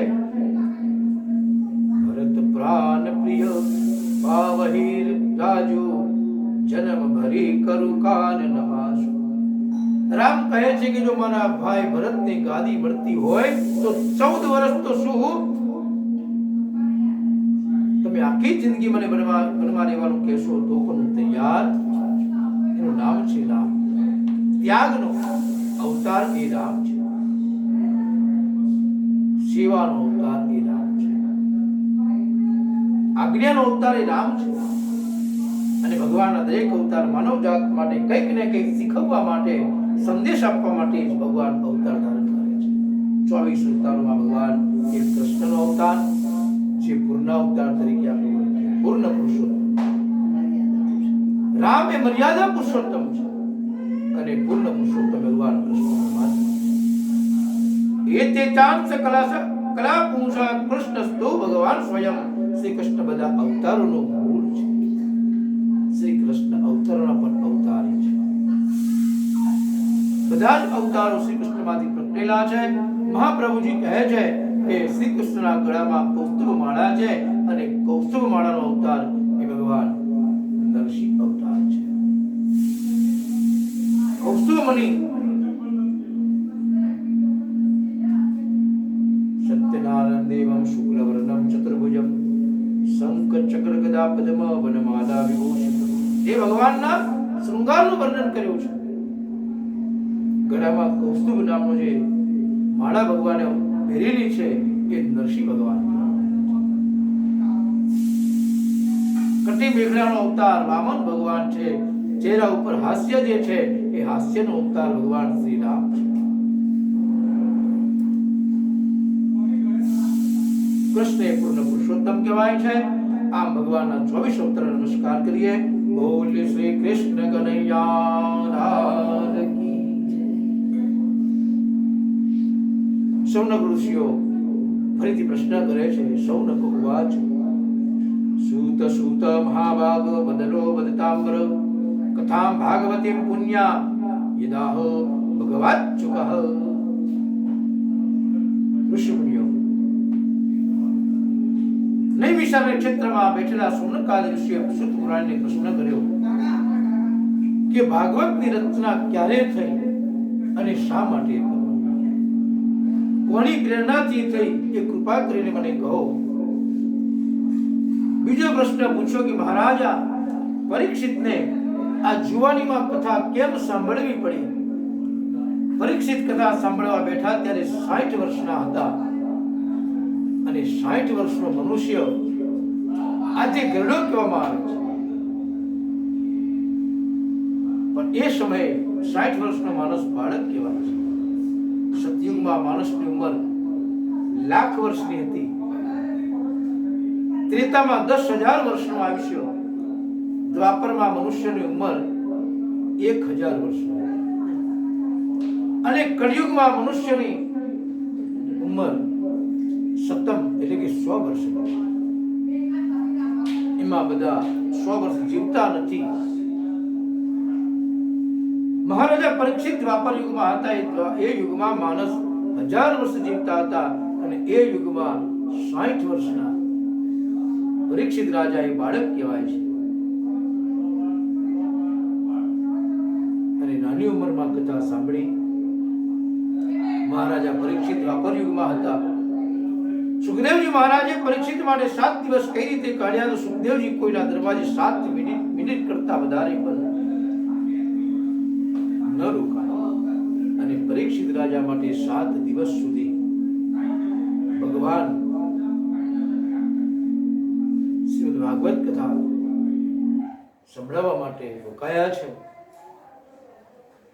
ભરત પ્રાણ પ્રિય પાવહીર રાજુ જન્મ ભરી કરું કાન નમાસુ. રામ કહે છે કે જો મારા ભાઈ ભરતને ગાદી મળતી હોય તો 14 વર્ષ તો શું, તમે આખી જિંદગી મને બનવા રહેવાનું કહેશો તો પણ હું તૈયાર. એનું નામ છે રામ. ત્યાગનો અવતાર એ રામ છે, સેવાનો અવતાર એ રામ છે, આજ્ઞાનો અવતાર એ રામ છે. અને ભગવાનના દરેક અવતાર માનવ જાત માટે કંઈક ને કંઈક શીખવવા માટે, સંદેશ આપવા માટે જ ભગવાન અવતાર ધારણ કરે છે. 24 અવતારોમાં ભગવાન એક કૃષ્ણનો અવતાર જે પૂર્ણ અવતાર તરીકે આપણે ઓળખીએ, પૂર્ણ પુરુષોત્તમ. રામ એ મર્યાદા પુરુષોત્તમ છે અને પૂર્ણ પુરુષોત્તમ ભગવાન કૃષ્ણ. એતે ચાંસ કલા પૂંસા કૃષ્ણસ્તો ભગવાન સ્વયં. શ્રી કૃષ્ણ બધા અવતારોનો મૂળ છે. શ્રી કૃષ્ણ અવતારોના પણ અવતારી છે. બધા જ અવતારો શ્રી કૃષ્ણમાંથી પ્રગટેલા છે. મહાપ્રભુજી કહે છે કે શ્રી કૃષ્ણના ગળામાં કૌસ્તુભ માળા છે અને કૌસ્તુભ માળાનો અવતાર એ ભગવાન નરસિંહ અવતાર છે. કૌસ્તુભ મણિ સત્યનારાયણ દેવમ શુક્લવર્ણમ ચતુર્ભુજમ શંખ ચક્ર ગદા પદ્મ વનમાલા વિભૂષિત. એ ભગવાનના શૃંગારનું વર્ણન કર્યું છે. ગળામાં કૌસ્તુભ નામનો જે માળા ભગવાને પહેરેલી છે એ નરસિંહ ભગવાન. કટી મેઘડાનો અવતાર વામન ભગવાન છે. ચહેરા ઉપર હાસ્ય જે છે એ હાસ્યનો અવતાર ભગવાન શ્રી રામ છે. કૃષ્ણ એ પૂર્ણ પુરુષોત્તમ કહેવાય છે. આમ ભગવાનના 24 અવતાર નમસ્કાર કરીએ. બોલ શ્રી કૃષ્ણ કનૈયા લાલ કી. સૌનક ઋષિઓ ફરીથી પ્રશ્ન કરે છે. સૌનક ઉવાચ સૂત સૂત મહાભાગ બદલો બદતામ્ર કથામ ભાગવતીમ પુણ્યા યદાહ ભગવાચ્યુકઃ. ઋષિમુનિઓ નૈમિષારણ્ય ક્ષેત્રમાં બેઠેલા સૌનકાદિ ઋષિએ સૂત પુરાણને પ્રશ્ન કર્યો કે ભાગવતની રચના ક્યારે થઈ અને શા માટે કરવાની? કોની પ્રેરણાથી થઈ એ કૃપા કરીને મને કહો. બીજો પ્રશ્ન પૂછ્યો કે મહારાજા પરીક્ષિતને આ જુવાનીમાં કથા કેમ સાંભળવી પડી? પરીક્ષિત કથા સાંભળવા બેઠા ત્યારે 60 વર્ષના હતા અને 60 વર્ષનો મનુષ્ય આજે ગરડો કહેવામાં આવે છે. પણ એ સમયે 60 વર્ષનો માણસ બાળક કહેવાય છે. સતયુગમાં માણસની ઉંમર લાખ વર્ષની હતી. ત્રેતામાં 10,000 વર્ષનું આયુષ્ય. દ્વાપરમાં મનુષ્યની ઉંમર 1,000 વર્ષની અને કળિયુગમાં મનુષ્યની ઉંમર સતમ એટલે કે 100 વર્ષની. એમાં બધા 100 વર્ષ જીવતા નથી. મહારાજા પરીક્ષિત દ્વાપર યુગમાં હતા. એ યુગમાં માણસ 1000 વર્ષ જીવતા હતા અને એ યુગમાં 60 વર્ષના પરીક્ષિત રાજા એ બાળક કહેવાય છે. અને નાની ઉંમરમાં કથા સાંભળી. મહારાજા પરીક્ષિત દ્વાપર યુગમાં હતા. સુખદેવજી મહારાજે પરીક્ષિત માટે 7 દિવસ કઈ રીતે કાઢ્યા? તો સુખદેવજી કોઈના દરવાજે 7 મિનિટ કરતા વધારે પણ ન રોકાયા અને પરીક્ષિત રાજા માટે 7 દિવસ સુધી ભગવાન શ્રીમદ ભાગવત કથા સંભળાવવા માટે રોકાયા છે.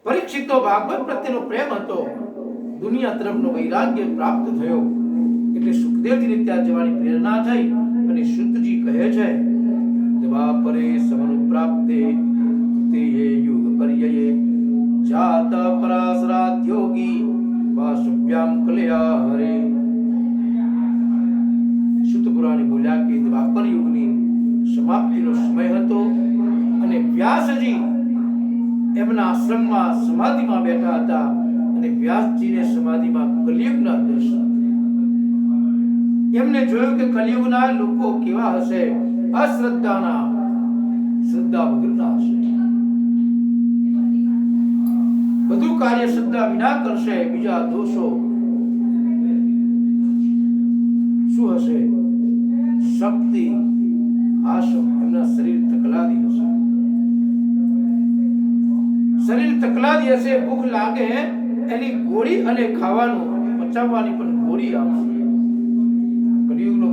પરીક્ષિતનો ભાગવત પ્રત્યેનો પ્રેમ હતો. દુનિયા તરફનો વૈરાગ્ય પ્રાપ્ત થયો એટલે સુખદેવજીને ત્યાં જવાની પ્રેરણા થઈ અને શુદ્ધજી કહે છે દ્વાપરે સમનુપ્રાપ્તે તે યુગ પર્યયે જાત પરાસરાત યોગી વાસુભ્યામ કલ્યા હરે. શુદ્ધ પુરાણી બોલ્યા કે દ્વાપર યુગની સમાપ્તિનો સમય હતો અને વ્યાસજી એમના આશ્રમમાં સમાધિમાં બેઠા હતા અને વ્યાસજીને સમાધિમાં કલિયુગના દર્શન. એમને જોયું કે કલિયુગના લોકો કેવા હશે? અશ્રદ્ધાના, શ્રદ્ધા વગરના હશે. બધું કાર્ય શ્રદ્ધા વિના કરશે. બીજા દોષો શું હશે? શક્તિ, આશમ, એમના શરીર તકલાદી હશે. શરીર તકલાદી હશે. ભૂખ લાગે એની ગોળી અને ખાવાનું પચાવવાની પણ ગોળી આવશે. કલિયુગનો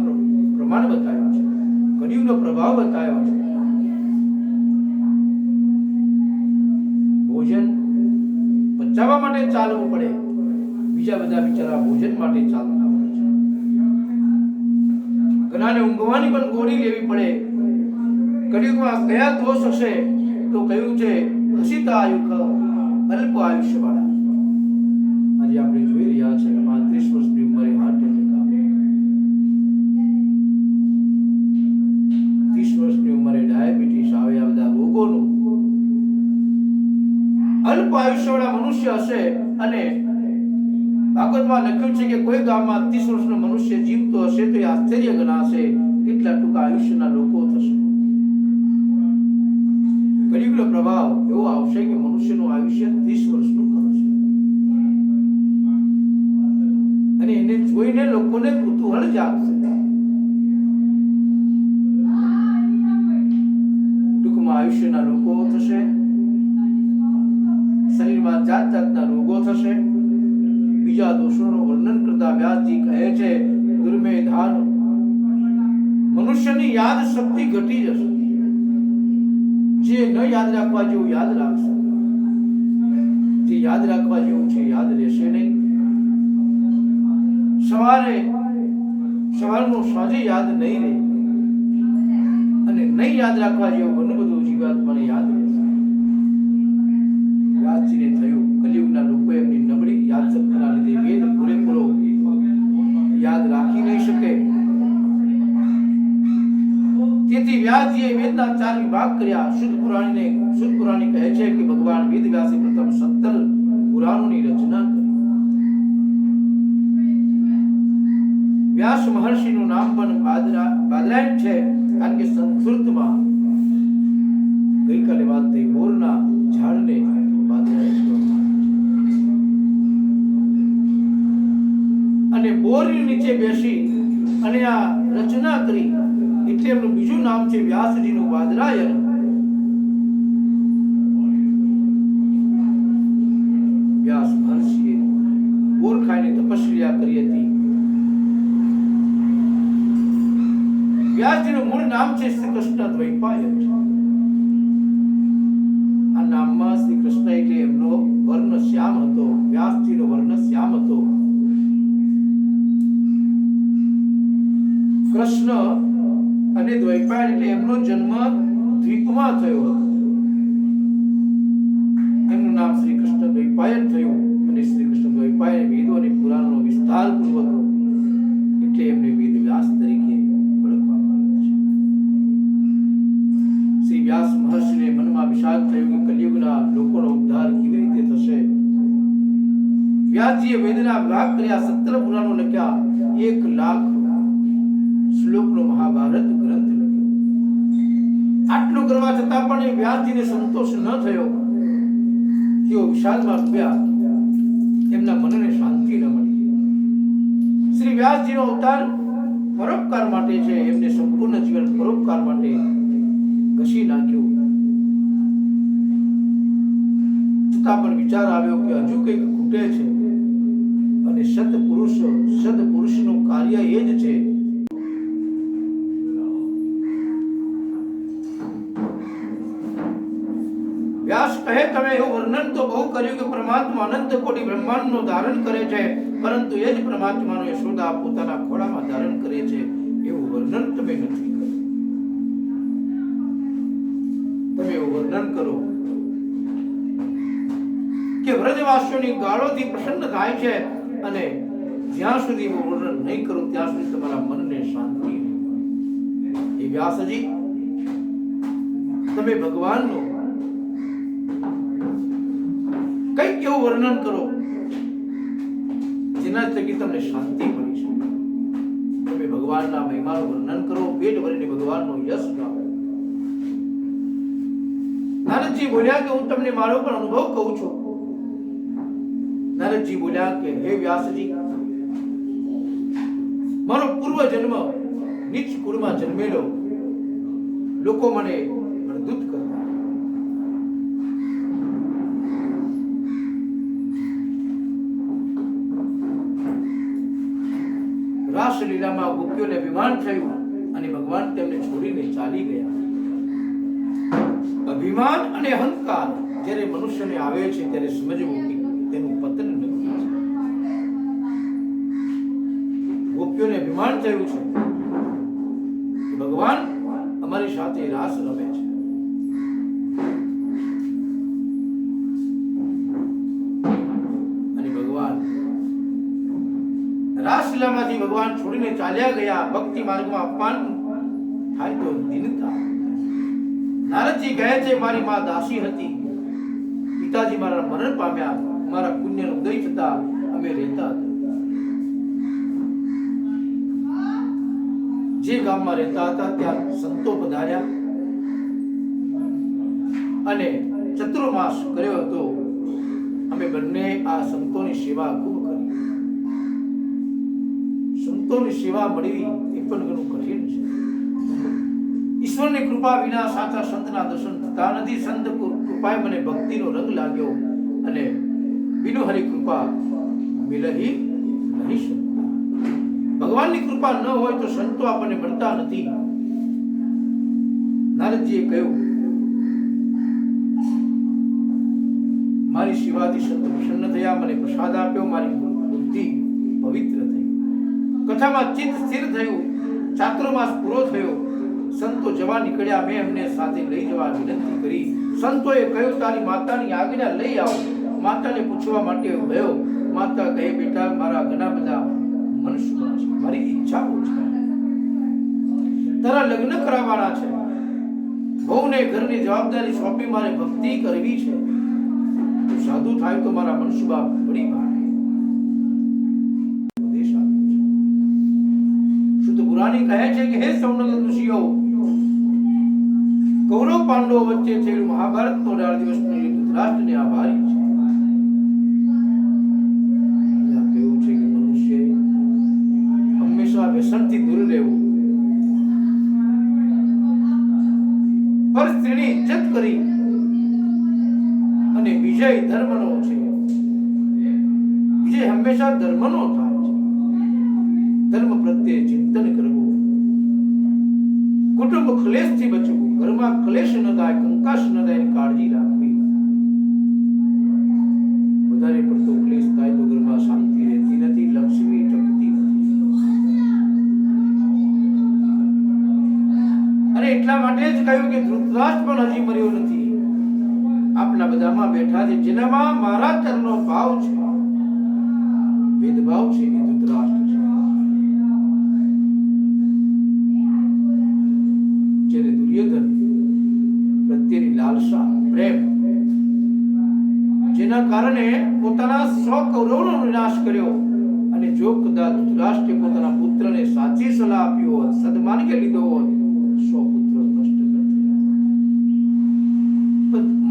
પ્રમાણ બતાવ્યો છે. કલિયુગનો પ્રભાવ બતાવ્યો છે. ભોજન પચાવવા માટે ચાલવું પડે. બીજા બધા બિચારા ભોજન માટે ચાલતા હોય છે. ઘણાને ઊંઘવાની પણ ગોળી લેવી પડે. કલિયુગમાં કયા દોષ હશે? તો કહ્યું છે હસિતા આયુખ, અલ્પ આયુષ્ય વાળા. આજે આપણે જોઈ રહ્યા છે 35 ગ્રંથમાં લખ્યું છે કે કોઈ ગામમાં 30 વર્ષનો મનુષ્ય જીવતો હશે તો એ આશ્ચર્ય ગણાશે, કેટલા ટૂંકા આયુષ્યના લોકો થશે. કળિયુગનો પ્રભાવ એવો આવશે કે મનુષ્યનું આયુષ્ય 30 વર્ષનું થશે અને એને જોઈને લોકોને કુતૂહલ જાગશે. ટૂંકમાં આયુષ્યના લોકો થશે, શરીરમાં જાત જાતના રોગો થશે. બીજા દોષોનું વર્ણન કરતા વ્યાસજી કહે છે, દુર્મેધાન મનુષ્યની યાદ શક્તિ ઘટી જશે. જે ન યાદ રાખવા જેવું યાદ રાખશે, જે યાદ રાખવા જેવું છે યાદ રહેશે નહીં. સવારનું સાંજે યાદ નહીં રહે અને નહીં યાદ રાખવા જેવું ઘણું બધું જીવાત્માને યાદ રહેશે. વ્યાસજીને થયું કલિયુગના લોકો એમની નબળી યાદ શક્તિના લીધે વેદ પૂરેપૂરો યાદ રાખી નહીં શકે. તેથી વ્યાસજીએ વેદના 4 વિભાગ કર્યા. શુદ્ધ પુરાણી કહે છે કે ભગવાન વેદ વ્યાસે પ્રથમ 17 પુરાણોની રચના કરી. વ્યાસ મહર્ષિનું નામ પણ બાદરાયણ છે, કારણ કે સંસ્કૃતમાં ગઈકાલે વાત થઈ બોરના ઝાડને બાદરાયણ કહેવામાં. અને બોરની નીચે બેસી અને આ રચના કરી એટલે એમનું બીજું નામ છે વ્યાસજીનું બાદરાયણ. વ્યાસ મહર્ષિએ બોર ખાઈને તપસ્યા કરી હતી. વ્યાસજીનું મૂળ નામ છે શ્રી કૃષ્ણ દ્વૈપાયન. આ નામમાં શ્રી કૃષ્ણ એટલે એમનો વર્ણ શ્યામ હતો. વ્યાસજીનો વર્ણ શ્યામ હતો. કૃષ્ણ અને દ્વૈપાયન એટલે એમનો જન્મ દ્વીપમાં થયો હતો. એમનું નામ શ્રી કૃષ્ણ દ્વૈપાયન થયું અને શ્રી કૃષ્ણ દ્વૈપાયન વેદો અને પુરાણોનો વિસ્તારપૂર્વક એટલે એમને વેદ વ્યાસ તરીકે ઓળખવામાં આવે છે. શ્રી વ્યાસ મહર્ષિને મનમાં વિચાર થયો કે કલિયુગના લોકોનો ઉદ્ધાર કેવી રીતે થશે. વ્યાસજીએ વેદના વિભાગ કર્યા, 17 પુરાણો લખ્યા, 1 લાખ શ્લોકનો મહાભારત ગ્રંથ લખ્યો. આટલું કરવા છતાં પણ વ્યાસજીને સંતોષ ન થયો. તેઓ વિષાદમાં ડૂબ્યા, એમના મનને શાંતિ ન મળી. શ્રી વ્યાસજીનો અવતાર પરોપકાર માટે છે. એમને સંપૂર્ણ જીવન પરોપકાર માટે ઘસી નાખ્યું. છતાં પણ વિચાર આવ્યો કે હજુ કંઈક ખૂટે છે અને સદપુરુષનું કાર્ય એ જ છે. વ્યાસ કહે, તમે એવું વર્ણન તો બહુ કર્યું કે પરમાત્મા અનંત કોટી બ્રહ્માંડનું ધારણ કરે છે, પરંતુ એ જ પરમાત્માનો યશોદા પોતાના ખોળામાં ધારણ કરે છે, એવું વર્ણન તમે નથી કર્યું. તમે એવું વર્ણન કરો કે વ્રજવાસીઓની ગાળોથી પ્રસન્ન થાય છે અને જ્યાં સુધી હું વર્ણન નહીં કરું ત્યાં સુધી તમારા મનને શાંતિ નહીં મળે. એ વ્યાસજી, તમે ભગવાનનું કંઈક એવું વર્ણન કરો જેના થકી તમને શાંતિ મળી શકે. તમે ભગવાનના મહિમાનું વર્ણન કરો, પેટ ભરીને ભગવાનનો યશ ગાઓ. નારદજી બોલ્યા કે હું તમને મારો પણ અનુભવ કહું છું. નારદજી બોલ્યા કે હે વ્યાસજી, મારો પૂર્વ જન્મ નીચ કુળમાં જન્મેલો. લોકો મને પ્રદૂત કરતા. રાસલીલામાં ગોપીઓને અભિમાન થયું અને ભગવાન તેમને છોડીને ચાલી ગયા. અભિમાન અને અહંકાર જ્યારે મનુષ્યને આવે છે ત્યારે સમજવું કે તેનું પતન નથી છે. ગોપીઓને અભિમાન થયું છે કે ભગવાન અમારી સાથે રાસ રમે છે. અને ભગવાન રાસલીલામાંથી ભગવાન છોડીને ચાલ્યા ગયા. ભક્તિ માર્ગમાં અપમાન થાય તો દીનતા. નારદજી કહે છે, મારી માં દાસી હતી, પિતાજી મારા મરણ પામ્યા, મારા પુણ્યનો ઉદય થતા અમે રહેતા હતા. જે ગામમાં રહેતા હતા ત્યાં સંતો પધાર્યા અને ચતુર્માસ કર્યો હતો. અમે બંને આ સંતોની સેવા ખૂબ કરી. સંતોની સેવા મળવી એ પણ ઘણું કઠિન છે. ઈશ્વરની કૃપા વિના સાચા સંતના દર્શન થતા નથી. સંત કૃપાએ મને ભક્તિનો રંગ લાગ્યો અને બિનુ હરી કૃપા મિલહી નહીં શકતા. ભગવાનની કૃપા ન હોય તો સંતો આપણને મળતા નથી. નારદજીએ કહ્યું, મારી સેવાથી સંત પ્રસન્ન થયા, મને પ્રસાદ આપ્યો, મારી બુદ્ધિ પવિત્ર થઈ, કથામાં ચિત્ત સ્થિર થયું, ચાતુર્માસ પૂરો થયો. સંતો જવા નીકળ્યા. મેં એમને સાથે લઈ જવા વિનંતી કરી. સંતોએ કહ્યું, તારી માતાની આજ્ઞા લઈ આવો. માતાને પૂછવા માટે ગયો. માતા કહે, બેટા, મારા ઘણા બધા મનસુખા છે, મારી ઈચ્છાઓ છે, તારા લગ્ન કરાવવાના છે, બહુને ઘરની જવાબદારી સોંપી મારે ભક્તિ કરવી છે. તું સાધુ થાય તો મારા મનસુબા પડી પાડે. ઉપદેશ આપ્યો છે. શુદ્ધ પુરાણી કહે છે કે હે સૌનક ઋષિઓ, કૌરવ પાંડવો વચ્ચે થયેલું મહાભારતનો 18 દિવસનું યુદ્ધ ધૃતરાષ્ટ્રને આભારી છે. કેવું છે કે મનુષ્ય હંમેશા વ્યસનથી દૂર રહેવું, પર સ્ત્રીની ઇજ્જત કરી અને વિજય ધર્મનો છે. વિજય હંમેશા ધર્મનો થાય છે. ધર્મ પ્રત્યે ચિંતન કરવું, કુટુંબ ક્લેશથી બચવું, ઘરમાં ક્લેશ ન થાય, કંકાશ ન થાય એની કાળજી રાખવી. વધારે પડતો ક્લેશ થાય તો ઘરમાં શાંતિ રહેતી નથી, લક્ષ્મી ટકતી નથી. અને એટલા માટે જ કહ્યું કે ધૃતરાષ્ટ્ર પણ હજી મર્યો નથી. આપણા બધામાં બેઠા છે જેનામાં મારા ચરણનો ભાવ છે, ભેદભાવ છે, એ ધૃતરાષ્ટ્ર છે. જેને દુર્યોધન પ્રત્યેની લાલસા, પ્રેમ, જેના કારણે પોતાના 100 કૌરવોનો વિનાશ કર્યો, અને જો કદાચ ધૃતરાષ્ટ્રે પોતાના પુત્રને સાચી સલાહ આપી હોત, સદમાર્ગે લીધો હોત, 100 પુત્ર નષ્ટ ન થયા.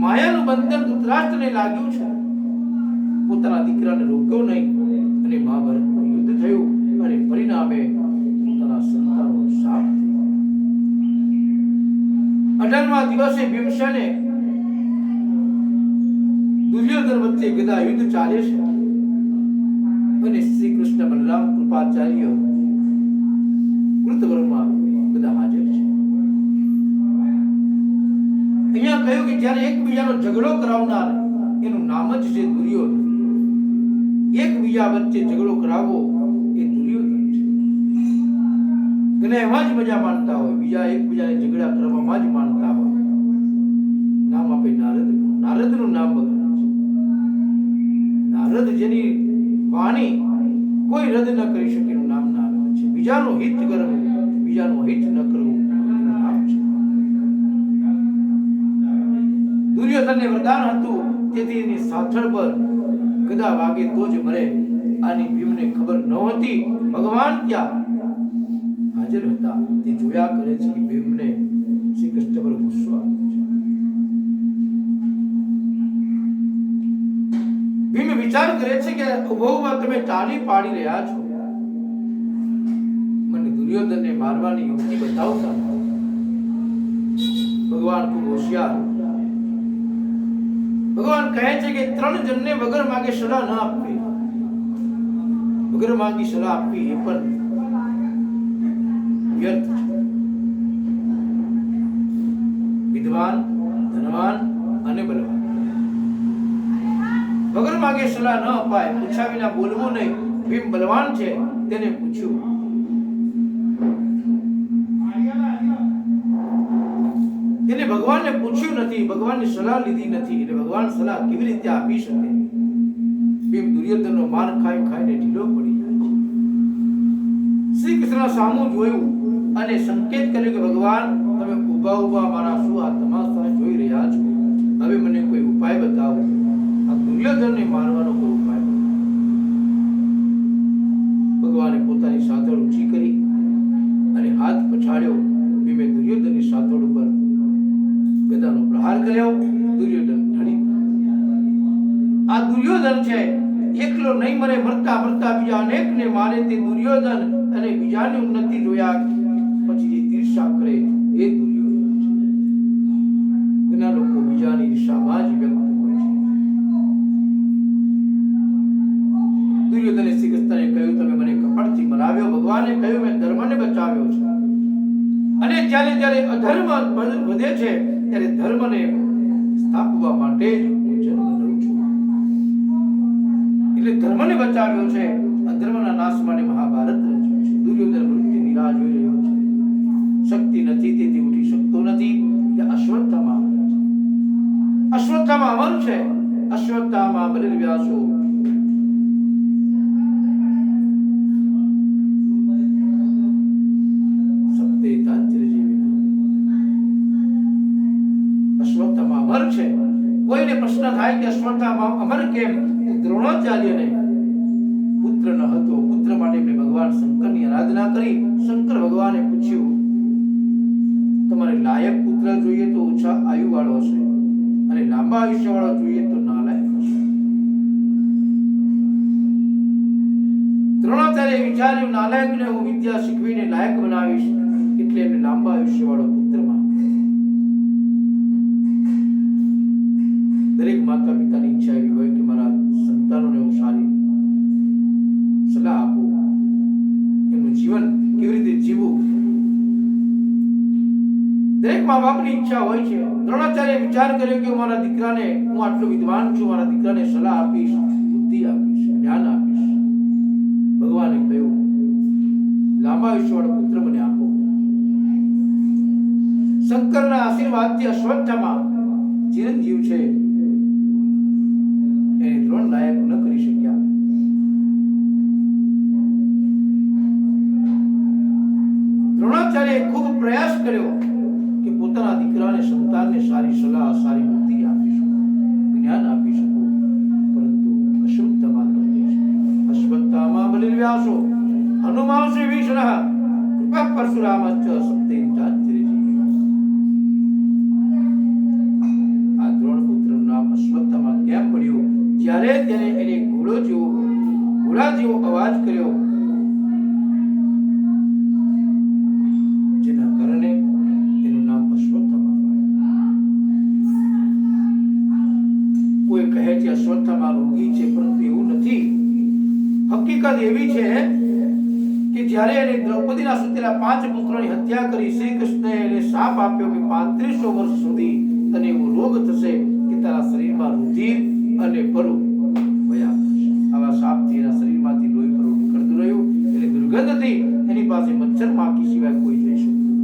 માયાનું બંધન ધૃતરાષ્ટ્રને લાગ્યું છે, પોતાના દીકરાને રોક્યો નહીં, અને મહાભારતનું યુદ્ધ થયું, અને પરિણામે પોતાના સંતાનનો શાપ થયો. 18મા દિવસે ભીમસેને દુર્યોધન વચ્ચે ગદા યુદ્ધ ચાલે છે, અને શ્રી કૃષ્ણ બલરામ કૃપાચાર્ય કૃતવર્મા બધા હાજર છે. અહીંયા કહ્યું કે જ્યારે એકબીજાનો ઝઘડો કરાવનાર એનું નામ જ છે દુર્યોધન. એકબીજા વચ્ચે ઝઘડો કરાવવો એ દુર્યોધન છે. ઘણા એમાં જ મજા માણતા હોય, બીજા એકબીજાને ઝઘડા કરવામાં જ માણતા હોય. નામ આપે નારદનું. નારદનું નામ બગાડે છે. નારદ જેની વાણી કોઈ રદ ન કરી શકે એનું નામ નારદ છે. બીજાનું હિત કરવું, બીજાનું હિત ન કરવું એનું નામ છે. દુર્યોધનને વરદાન હતું, તેથી એની સાથળ પર ગદા વાગે તો જ મરે. આની ભીમને ખબર નહોતી. ભગવાન ત્યાં હાજર હતા, તે જોયા કરે છે કે ભીમને શ્રી કૃષ્ણ પર ગુસ્સો આવ્યો છે. ભીમ વિચાર કરે છે કે ઉભોમાં તમે ચાલી પાડી રહ્યા છો, મને દુર્યોધનને મારવાની યુક્તિ બતાવતા. ભગવાન ખૂબ હોશિયાર. ભગવાન કહે છે કે 3 જણને વગર માંગે સલાહ ન આપવી. વગર માંગી સલાહ આપવી એ પણ વ્યર્થ છે. વિદ્વાન, ધનવાન અને બલવાન. વગર માંગે સલાહ ન અપાય. પૂછ્યા વિના બોલવું નહીં. ભીમ બલવાન છે, તેને પૂછ્યું. તેને ભગવાનને પૂછ્યું નથી, ભગવાનની સલાહ લીધી નથી, એટલે ભગવાન સલાહ કેવી રીતે આપી શકે? ભીમ દુર્યોધનનો માર ખાઈ ખાઈને ઢીલો પડી જાય છે. શ્રી કૃષ્ણ સામું જોયું અને સંકેત કર્યો કે ભગવાન, તમે ઊભા ઊભા મારા શું આ તમાશા જોઈ રહ્યા છો? હવે મને કોઈ ઉપાય બતાવો. આ દુર્યોધનને મારવાનો કોઈ ઉપાય બતાવો. ભગવાને પોતાની સાથળ ઊંચી કરી અને હાથ દીકરો નહીં મરે, મરતા મરતા બીજા અનેકને મારે તે દુર્યોધન અને બીજાની ઉન્નતિ જોયા પછી જે ઈર્ષા કરે એ દુર્યોધન છે. ઘણા લોકો બીજાની ઈર્ષામાં જ વ્યક્ત હોય છે. દુર્યોધને શ્રી કૃષ્ણને કહ્યું, તમે મને કપટથી મરાવ્યો. ભગવાને કહ્યું, મેં ધર્મને બચાવ્યો છે. અને જ્યારે જ્યારે અધર્મ વધે છે ત્યારે ધર્મને સ્થાપવા માટે જ હું જન્મ લઉં છું. એટલે ધર્મને બચાવ્યો છે, અધર્મના નાશ માટે મહાભારત રચ્યું છે. દુર્યોધન મૃત્યુની રાહ જોઈ રહ્યો છે. શક્તિ નથી તેથી ઉઠી શકતો નથી. તે અશ્વત્થામા અમર છે. અશ્વત્થામા બલિર વ્યાસો કોઈને પ્રશ્ન થાય કે અશ્વત્થામા અમર કેમ? દ્રોણાચાર્યને પુત્ર ન હતો. પુત્ર માટે એમણે ભગવાન શંકરની આરાધના કરી. શંકર ભગવાને પૂછ્યું, તમારે લાયક પુત્ર જોઈએ તો ઓછા આયુ વાળો હશે, અને લાંબા આયુષ્ય વાળો જોઈએ તો નાલાયક હશે. દ્રોણાચાર્ય વિચાર્યું, નાલાયકને હું વિદ્યા શીખવીને લાયક બનાવીશ, એટલે એમને લાંબા આયુષ્ય વાળો પુત્ર માંગ્યો. દરેક માતા પિતાની ઈચ્છા એવી હોય કે મારા સંતાનોને હું સારી સલાહ આપું, એમનું જીવન કેવી રીતે જીવવું. દરેક મા બાપની ઈચ્છા હોય છે. દ્રોણાચાર્ય વિચાર કર્યો કે મારા દીકરાને, હું આટલો વિદ્વાન છું, મારા દીકરાને સલાહ આપીશ, બુદ્ધિ આપીશ, જ્ઞાન આપીશ. ભગવાને કહ્યું, લાંબા આયુષ્યવાળો પુત્ર મને આપો. શંકરના આશીર્વાદથી અશ્વત્થામા ચિરંજીવ છે. એને દ્રોણ લાયક ન કરી શક્યા. દ્રોણાચાર્યએ ખૂબ પ્રયાસ કર્યો કે પોતાના દીકરાને, સંતાનને સારી સલાહ, સારી બુદ્ધિ આપી શકું, જ્ઞાન આપી શકું, પરંતુ અશ્વત્થામા બલિર વ્યાસો હનુમાનસે વિષ્ણઃ કૃપા પરશુરામશ્ચ સપ્તૈ ચાંચરીજી. આ દ્રોણ પુત્રનું નામ અશ્વત્થામા કેમ પડ્યું? જ્યારે તેને એને ઘોડા જેવો અવાજ કર્યો, જેના કારણે એનું નામ અશ્વત્થામા પડ્યું. કોઈ કહે છે અશ્વત્થામા રોગી છે, પરંતુ એવું નથી. હકીકત એવી છે કે જ્યારે એને દ્રૌપદીના સુતેલા 5 પુત્રોની હત્યા કરી, શ્રી કૃષ્ણએ એને શાપ આપ્યો કે 3500 વર્ષ સુધી તને એવો રોગ થશે કે તારા શરીરમાં રુધિર અને પરુ વયા થશે. આવા શાપથી એના શરીરમાંથી લોહી પરુ નીકળતું રહ્યું. એટલે દુર્ગંધથી એની પાસે મચ્છર માખી સિવાય કોઈ જઈ શકતું.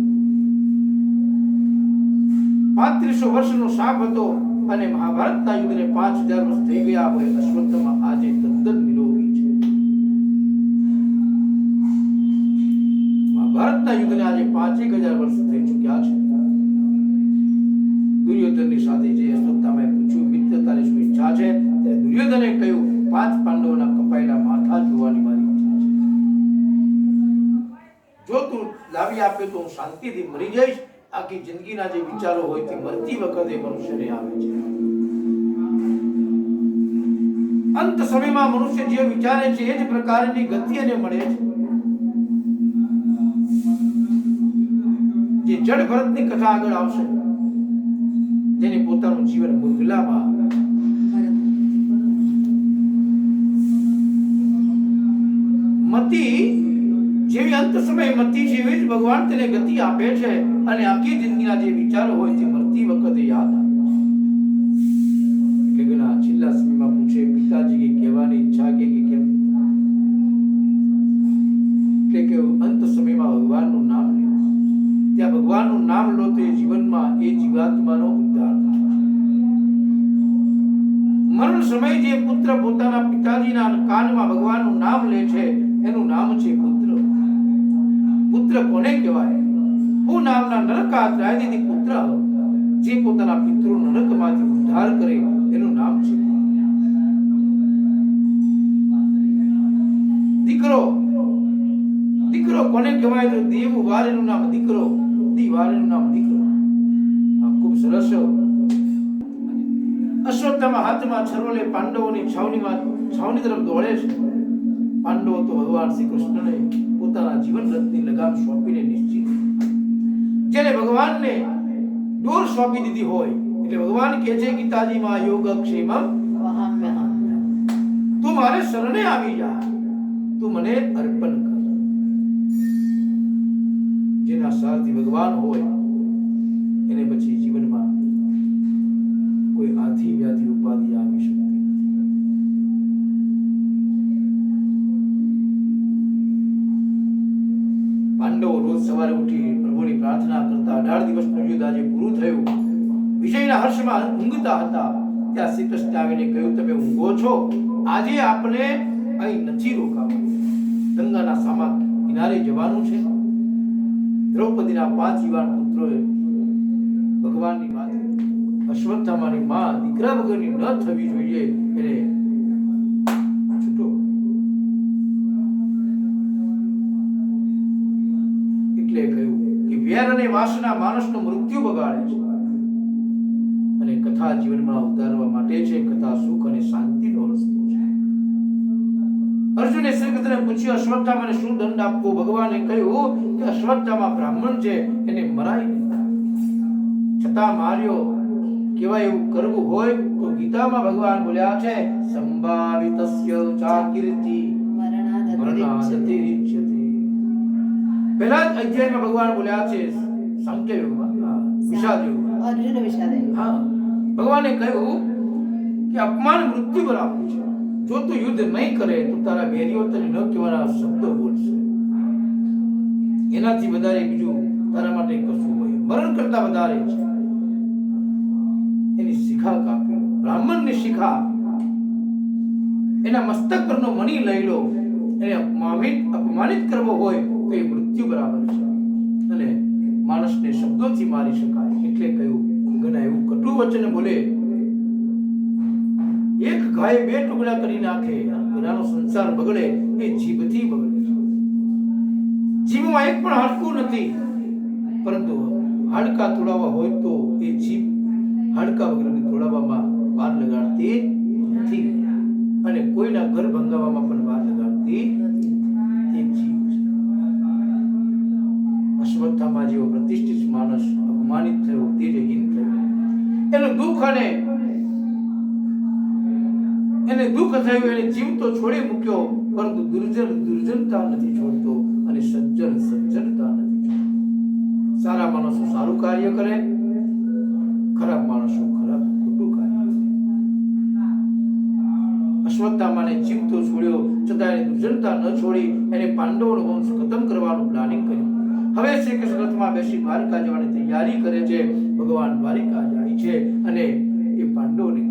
3500 વર્ષનો શાપ હતો અને મહાભારતના યુદ્ધને 5000 વર્ષ થઈ ગયા હોય. અશ્વત્થામા આજે તદ્દન નિરોગી છે. મહાભારતના યુદ્ધને આજે 5000 વર્ષ થઈ ચૂક્યા છે. દુર્યોધનની સાથે જે અશ્વત્થામાએ પૂછ્યું, મિત્ર તારી શું ઈચ્છા છે? ત્યારે દુર્યોધને કહ્યું, 5 પાંડવોના કપાયેલા માથા જોવાની મારી ઈચ્છા છે. જો તું લાવી આપે તો હું શાંતિથી મરી જઈશ. આખી જિંદગીના જે વિચારો હોય તે મરતી વખતે મનુષ્યને આવે છે. અંત સમયમાં મનુષ્ય જે વિચારે છે એ જ પ્રકારની ગતિ એને મળે છે. જે જડ ભરતની કથા આગળ આવશે, જેને પોતાનું જીવન બંગલામાં મતી જેવી અંત સમય મતી જેવી જ ભગવાન તેને ગતિ આપે છે. અને આખી જિંદગીના જે વિચારો હોય તે મરતી વખતે યાદ આવે છે. એટલે ઘણા છેલ્લા સમયમાં પૂછે, પિતાજી કે કહેવાની ઈચ્છા કે કેમ? એટલે કે અંત સમયમાં ભગવાનનું નામ લો. ત્યાં ભગવાનનું નામ લો તો એ જીવનમાં એ જીવાત્માનો ઉદ્ધાર થાય છે. મરણ સમયે જે પુત્ર પોતાના પિતાજીના કાનમાં ભગવાનનું નામ લે છે એનું નામ છે પુત્ર. પુત્ર કોને કહેવાય? હું નામના નરકાત્રાયથી પુત્ર, જે પોતાના પિતૃનો નરકમાંથી ઉદ્ધાર કરે એનું નામ છે દીકરો. દીકરો કોને કહેવાય? તો દેવ વારેનું નામ દીકરો, દી વારેનું નામ દીકરો. આ ખૂબ સરસ. અશ્વત્થામા હાથમાં છરો લે પાંડવોની છાવણીમાં છાવની તરફ દોડે છે. પાંડવો તો ભગવાન શ્રી કૃષ્ણને પોતાના જીવન રથની લગામ સોંપીને નિશ્ચિત, જેને ભગવાનને ડોર સોંપી દીધી હોય, એટલે ભગવાન કહે છે ગીતાજીમાં યોગક્ષેમમ તું મારે શરણે આવી જા, તું મને અર્પણ કર. જેના સારથી ભગવાન હોય એને પછી જીવનમાં કોઈ આધિ વ્યાધિ ઉપાધિ આવી શકતી નથી. પાંડવો રોજ સવારે ઉઠી પ્રભુની પ્રાર્થના કરતા. 18 દિવસનું યુદ્ધ આજે પૂરું થયું. વિજયના હર્ષમાં ઊંઘતા હતા. ત્યાં શ્રી કૃષ્ણ આવીને કહ્યું, તમે ઊંઘો છો, આજે આપણે અહીં નથી રોકાવાનું, ગંગાના સામા કિનારે જવાનું છે. દ્રૌપદીના 5 યુવાન પુત્રોએ ભગવાનની માતે અશ્વત્થામાની માં દીકરા વગરની ન થવી જોઈએ એને છૂટો. એટલે કહ્યું કે વેર અને વાસના માણસનું મૃત્યુ બગાડે છે અને કથા જીવનમાં ઉતારવા માટે છે. કથા સુખ અને શાંતિનો રસ્તો છે. અર્જુને શ્રી કૃષ્ણને પૂછ્યું, અશ્વત્થામાને શું દંડ આપવો? ભગવાને કહ્યું કે અશ્વત્થામા બ્રાહ્મણ છે, એને મરાય નહીં, છતાં માર્યો. કેવાય એવું કરવું હોય તો ગીતામાં ભગવાન બોલ્યા છે, સંભાવિતસ્ય ચાકીર્તિ મરણાદતિરિચ્યતે. પહેલા જ અધ્યાયમાં ભગવાન બોલ્યા છે સાંખ્ય યોગમાં, વિષાદ યોગમાં, અર્જુન વિષાદ યોગ. હા, ભગવાને કહ્યું કે અપમાન મૃત્યુ બરાબર છે. જો તું યુદ્ધ નહીં કરે તો તારા વેરીઓ તને ન કહેવાના શબ્દો બોલશે. એનાથી વધારે બીજું તારા માટે કશું હોય, મરણ કરતા વધારે છે. એની શિખા કાપી, બ્રાહ્મણની શિખા, એના મસ્તક પરનો મણી લઈ લો. એને અપમાનિત કરવો હોય તો એ મૃત્યુ બરાબર છે અને માણસને શબ્દોથી મારી શકાય. એટલે કહ્યું, ઘણા એવું કટુ વચન બોલે, એક ગાય 2 ટુકડા કરી નાખે, ઘણાનો સંસાર બગડે, એ જીભથી બગડે છે. જીભમાં એક પણ હાડકું નથી, પરંતુ હાડકા તોડાવવા હોય તો એ જીભ હાડકા વગરની તોડાવવામાં વાર લગાડતી નથી અને કોઈના ઘર ભંગાવવામાં પણ વાર લગાડતી એ જીભ છે. અશ્વત્થામા જેવો પ્રતિષ્ઠિત માણસ અપમાનિત થયો, તેજહીન થયો, એનું દુઃખ અને એને દુઃખ થયું, એને જીવ તો છોડી મૂક્યો, પરંતુ દુર્જનતા નથી છોડતો અને સજ્જનતા નથી છોડતો. સારા માણસો સારું કાર્ય કરે, ખરાબ માણસો ખરાબ ખોટું કાર્ય કરે. અશ્વત્થામાને જીવ તો છોડ્યો, છતાં એને દુર્જનતા ન છોડી એને પાંડવોનો વંશ ખતમ કરવાનું પ્લાનિંગ કર્યું. હવે શ્રી કૃષ્ણ રથમાં બેસી દ્વારકા જવાની તૈયારી કરે છે. ભગવાન દ્વારકા જાય છે અને એ પાંડવોને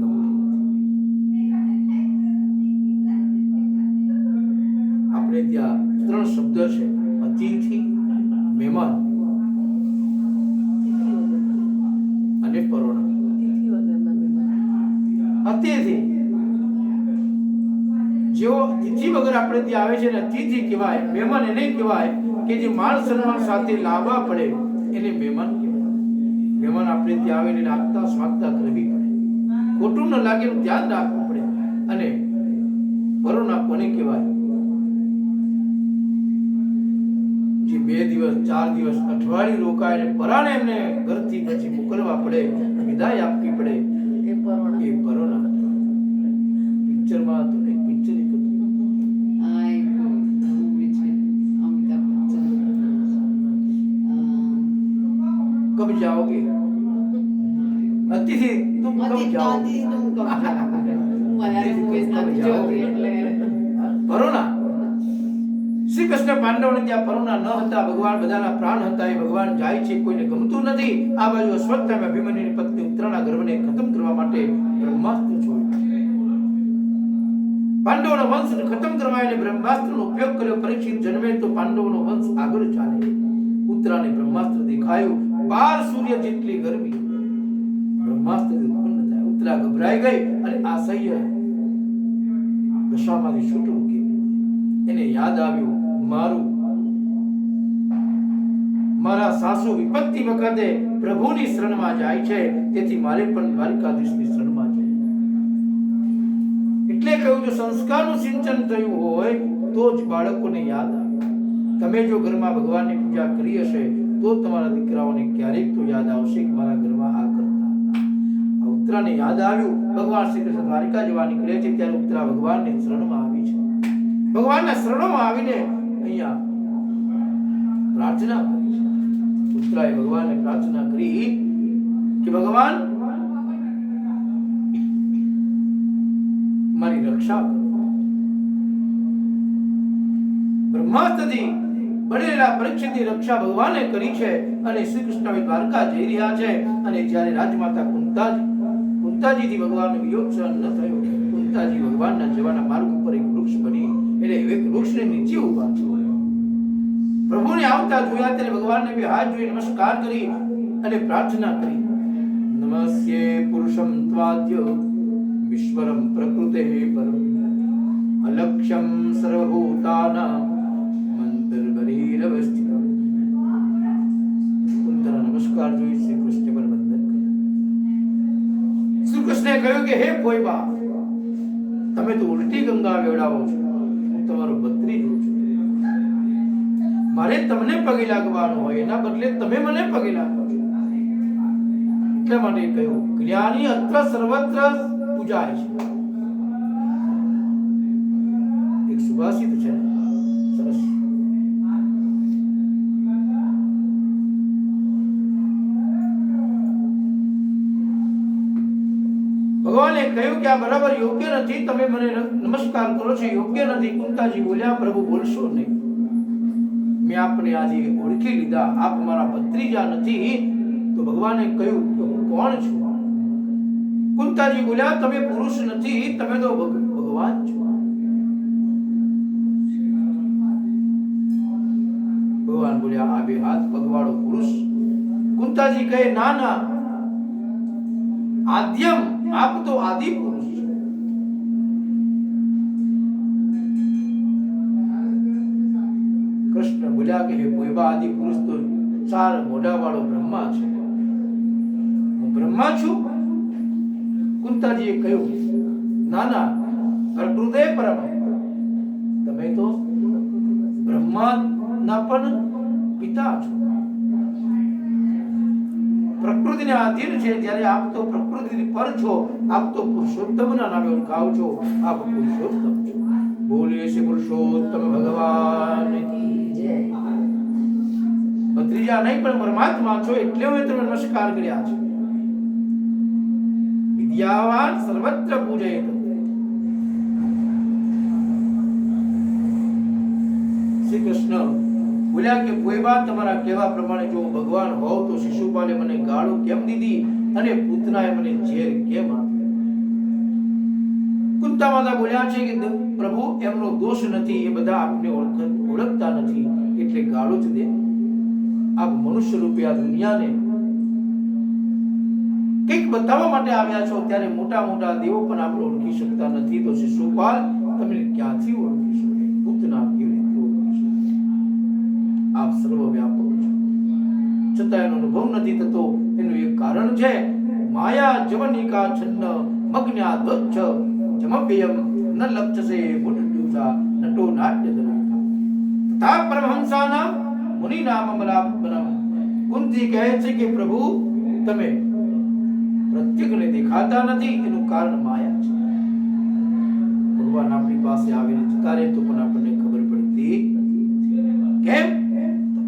ત્યાં 3 શબ્દ છે, અતિથિ, મહેમાન અને પરોણા. અતિથિ જેવો તિથિ વગર આપણે ત્યાં આવે છે ને અતિથિ કહેવાય. મહેમાન એને કહેવાય કે જે માન સન્માન સાથે લાવવા પડે, એને મહેમાન કહેવાય. મહેમાન આપણે ત્યાં આવે ને આગતા સ્વાગતા કરવી પડે, ખોટું ન લાગે એનું ધ્યાન રાખવું પડે. અને પરોણા કોને કહેવાય? જે 2 દિવસ 4 દિવસ અઠવાડિયું રોકાય ને પરાણે એમને ઘરથી પછી મોકલવા પડે, વિદાય આપવી પડે, એ પરોણા. પિક્ચરમાં હતું ને, પિક્ચર એક હતું, કબ જાઓગે અતિથિ તુમ કબ જાઓગે, પરોણા. શ્રી કૃષ્ણ પાંડવોને ત્યાં પરોણા ન હતા, ભગવાન બધાના પ્રાણ હતા. એ ભગવાન જાય છે, કોઈને ગમતું નથી. આ બાજુ અશ્વત્થામા અભિમન્યુની પત્ની ઉત્તરાના ગર્ભને ખતમ કરવા માટે બ્રહ્માસ્ત્ર છોડ્યું. પાંડવોનો વંશ ખતમ કરવા એને બ્રહ્માસ્ત્રનો ઉપયોગ કર્યો. પરીક્ષિત જન્મે તો પાંડવોનો વંશ આગળ ચાલે. ઉત્તરાને બ્રહ્માસ્ત્ર દેખાયું, 12 સૂર્ય જેટલી ગરમી બ્રહ્માસ્ત્ર ઉત્પન્ન થાય. ઉત્તરા ગભરાઈ ગઈ અને આસહ્ય દશામાંથી છૂટવું કે એને યાદ આવ્યું, મારા સાસુ વિપત્તિ વખતે પ્રભુની શરણમાં જાય છે, તેથી મારે પણ દ્વારકાધીશની શરણમાં જાય. એટલે કહ્યું જો સંસ્કારનું સિંચન થયું હોય તો જ બાળકોને યાદ આવે. તમે જો ઘરમાં ભગવાનની પૂજા કરી હશે તો તમારા દીકરાઓને ક્યારેક તો યાદ આવશે કે મારા ઘરમાં આ કરતા હતા. આ ઉત્તરાને યાદ આવ્યું. ભગવાન શ્રી કૃષ્ણ દ્વારિકા જવા નીકળે છે ત્યારે ઉત્તરા ભગવાનની શરણમાં આવી છે. ભગવાનના શરણમાં આવીને અહીંયા પ્રાર્થના કરી છે. ઉત્તરાએ ભગવાનને પ્રાર્થના કરી કે ભગવાન મારી રક્ષા કરો. બ્રહ્માસ્ત્રથી બનેલા પરીક્ષિતની રક્ષા ભગવાને કરી છે અને શ્રી કૃષ્ણ દ્વારકા જઈ રહ્યા છે અને જ્યારે રાજમાતા કુંતાજીથી ભગવાનનો વિયોગ સહન ન થયો, કુંતાજી ભગવાનના જવાના માર્ગ ઉપર એક વૃક્ષ બની એટલે એક વૃક્ષને નીચે ઉભા છે. પ્રભુને આવતા જોયા ત્યારે ભગવાનને બે હાથ જોઈ નમસ્કાર કરી અને પ્રાર્થના કરી. નમસ્યે પુરુષમ ત્વાદ્ય વિશ્વરમ પ્રકૃતે પરમ અલક્ષ્યમ સર્વભૂતાનાં મંતરબહિરવસ્થિતમ. કુંતના નમસ્કાર જોઈ શ્રી કૃષ્ણ પર વંદન કર્યું. શ્રી કૃષ્ણે કહ્યું કે હે ફોઈબા, તમે તો ઉલટી ગંગા વેવડાવો છો, હું તમારો ભત્રીજો છું. મારે તમને પગે લાગવાનું હોય એના બદલે તમે મને પગે લાગો છો. એટલા માટે કહ્યું જ્ઞાની અત્ર સર્વત્ર પૂજાય છે. એક સુભાષિત છે સરસ. ભગવાને કહ્યું કે આ બરાબર યોગ્ય નથી, તમે મને નમસ્કાર કરો છો, યોગ્ય નથી. કુંતાજી બોલ્યા પ્રભુ બોલશો નહીં, મેં આપને આજે ઓળખી લીધા, આપ મારા ભત્રીજા નથી. તો ભગવાને કહ્યું કે હું કોણ છું? કુંતાજી બોલ્યા તમે પુરુષ નથી, તમે તો ભગવાન છો. ભગવાન બોલ્યા આ બે હાથ પગવાળો પુરુષ. કુંતાજી કહે ના ના, આદ્યમ, આપ તો આદિ પુરુષ છો. કૃષ્ણ બોલ્યા કે હે પોઈબા, આદિ પુરુષ તો ચાર મોઢા વાળો બ્રહ્મા છે, હું બ્રહ્મા છું. કુંતાજીએ કહ્યું ના ના, પ્રકૃતે પરમ, તમે તો બ્રહ્માના પણ પિતા છો. પ્રકૃતિને આધીન છે, જ્યારે આપ તો પ્રકૃતિથી પર છો, આપ તો પુરુષોત્તમના નામે ઓળખાવ છો, આપ પુરુષોત્તમ છો. બોલીએ શ્રી પુરુષોત્તમ ભગવાન કી જય. ભત્રીજા નહીં પણ પરમાત્મા છો એટલે હું તમને નમસ્કાર કર્યા છે. વિદ્યાવાન સર્વત્ર પૂજયેત. શ્રી કૃષ્ણ બોલ્યા કે પોઈબા, તમારા કહેવા પ્રમાણે જો ભગવાન હોવ તો શિશુપાલે મને ગાળો કેમ દીધી અને પૂતનાએ મને ઝેર કેમ આપ્યો? કુંતા માતા બોલ્યા છે કે પ્રભુ એમનો દોષ નથી, એ બધા આપને ઓળખતા નથી એટલે ગાળો જ દે. આપ મનુષ્ય રૂપે આ દુનિયાને કંઈક બતાવવા માટે આવ્યા છો, ત્યારે મોટા મોટા દેવો પણ આપણે ઓળખી શકતા નથી, તો શિશુપાલ તમે ક્યાંથી ઓળખી શકો? પૂતના કેવી રીતે ઓળખી શકો? આપ સર્વવ્યાપક છો, છતાં એનો અનુભવ નથી થતો. એનું એક કારણ છે માયા જવનિકા છન્ન મગ્ન્યા ધ્વચ્છ જમપ્યયમ ન લપ્યસે મુદ્દુષા નટો નાટ્ય દરવિકા તથા પરમહંસાના મુનિનામ અમલાપનમ. કુંતી કહે છે કે પ્રભુ તમે પ્રત્યક્ષને દેખાતા નથી, એનું કારણ માયા છે. ભગવાન આપણી પાસે આવીને જતા રહે તો પણ આપણને ખબર પડતી કેમ?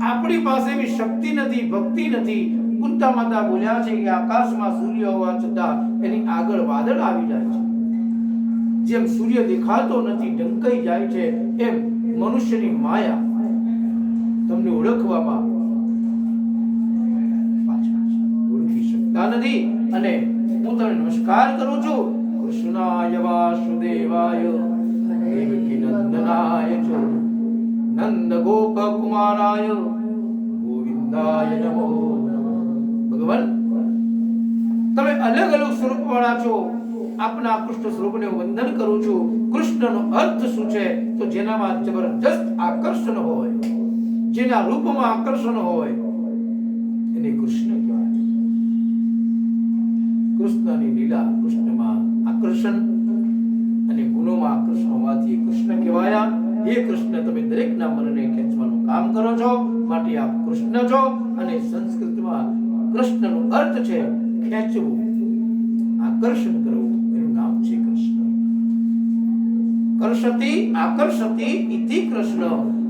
આપણી પાસે એવી શક્તિ નથી, ભક્તિ નથી. કુંતા માતા બોલ્યા છે કે આકાશમાં સૂર્ય હોવા છતાં એની આગળ વાદળ આવી જાય છે. જેમ સૂર્ય દેખાતો નથી, ઢંકાઈ જાય છે, એમ મનુષ્યની માયા તમને ઓળખવામાં પાછળ છે, ઓળખી શકતા નથી. અને હું તમને નમસ્કાર કરું છું. કૃષ્ણાય વાસુદેવાય દેવકી નંદનાય ચ નંદ ગોપ કુમારાય ગોવિંદાય નમો. ભગવાન તમે અલગ અલગ સ્વરૂપ વાળા છો, આપના કૃષ્ણ સ્વરૂપને હું વંદન કરું છું. કૃષ્ણનો અર્થ શું છે? તો જેનામાં જબરજસ્ત આકર્ષણ હોય, જેના રૂપમાં આકર્ષણ હોય એને કૃષ્ણ કહેવાય. કૃષ્ણની લીલા, કૃષ્ણમાં આકર્ષણ અને ગુણ ગુણોમાં આકર્ષણ હોવાથી એ કૃષ્ણ કહેવાયા. હે કૃષ્ણ, તમે દરેકના મનને ખેંચવાનું કામ કરો છો, માટે આપ કૃષ્ણ છો. અને સંસ્કૃતમાં કૃષ્ણનો અર્થ છે ખેંચવું, આકર્ષણ કરવું. એનું નામ છે કૃષ્ણ. કર્ષતિ આકર્ષતિ ઇતિ કૃષ્ણ.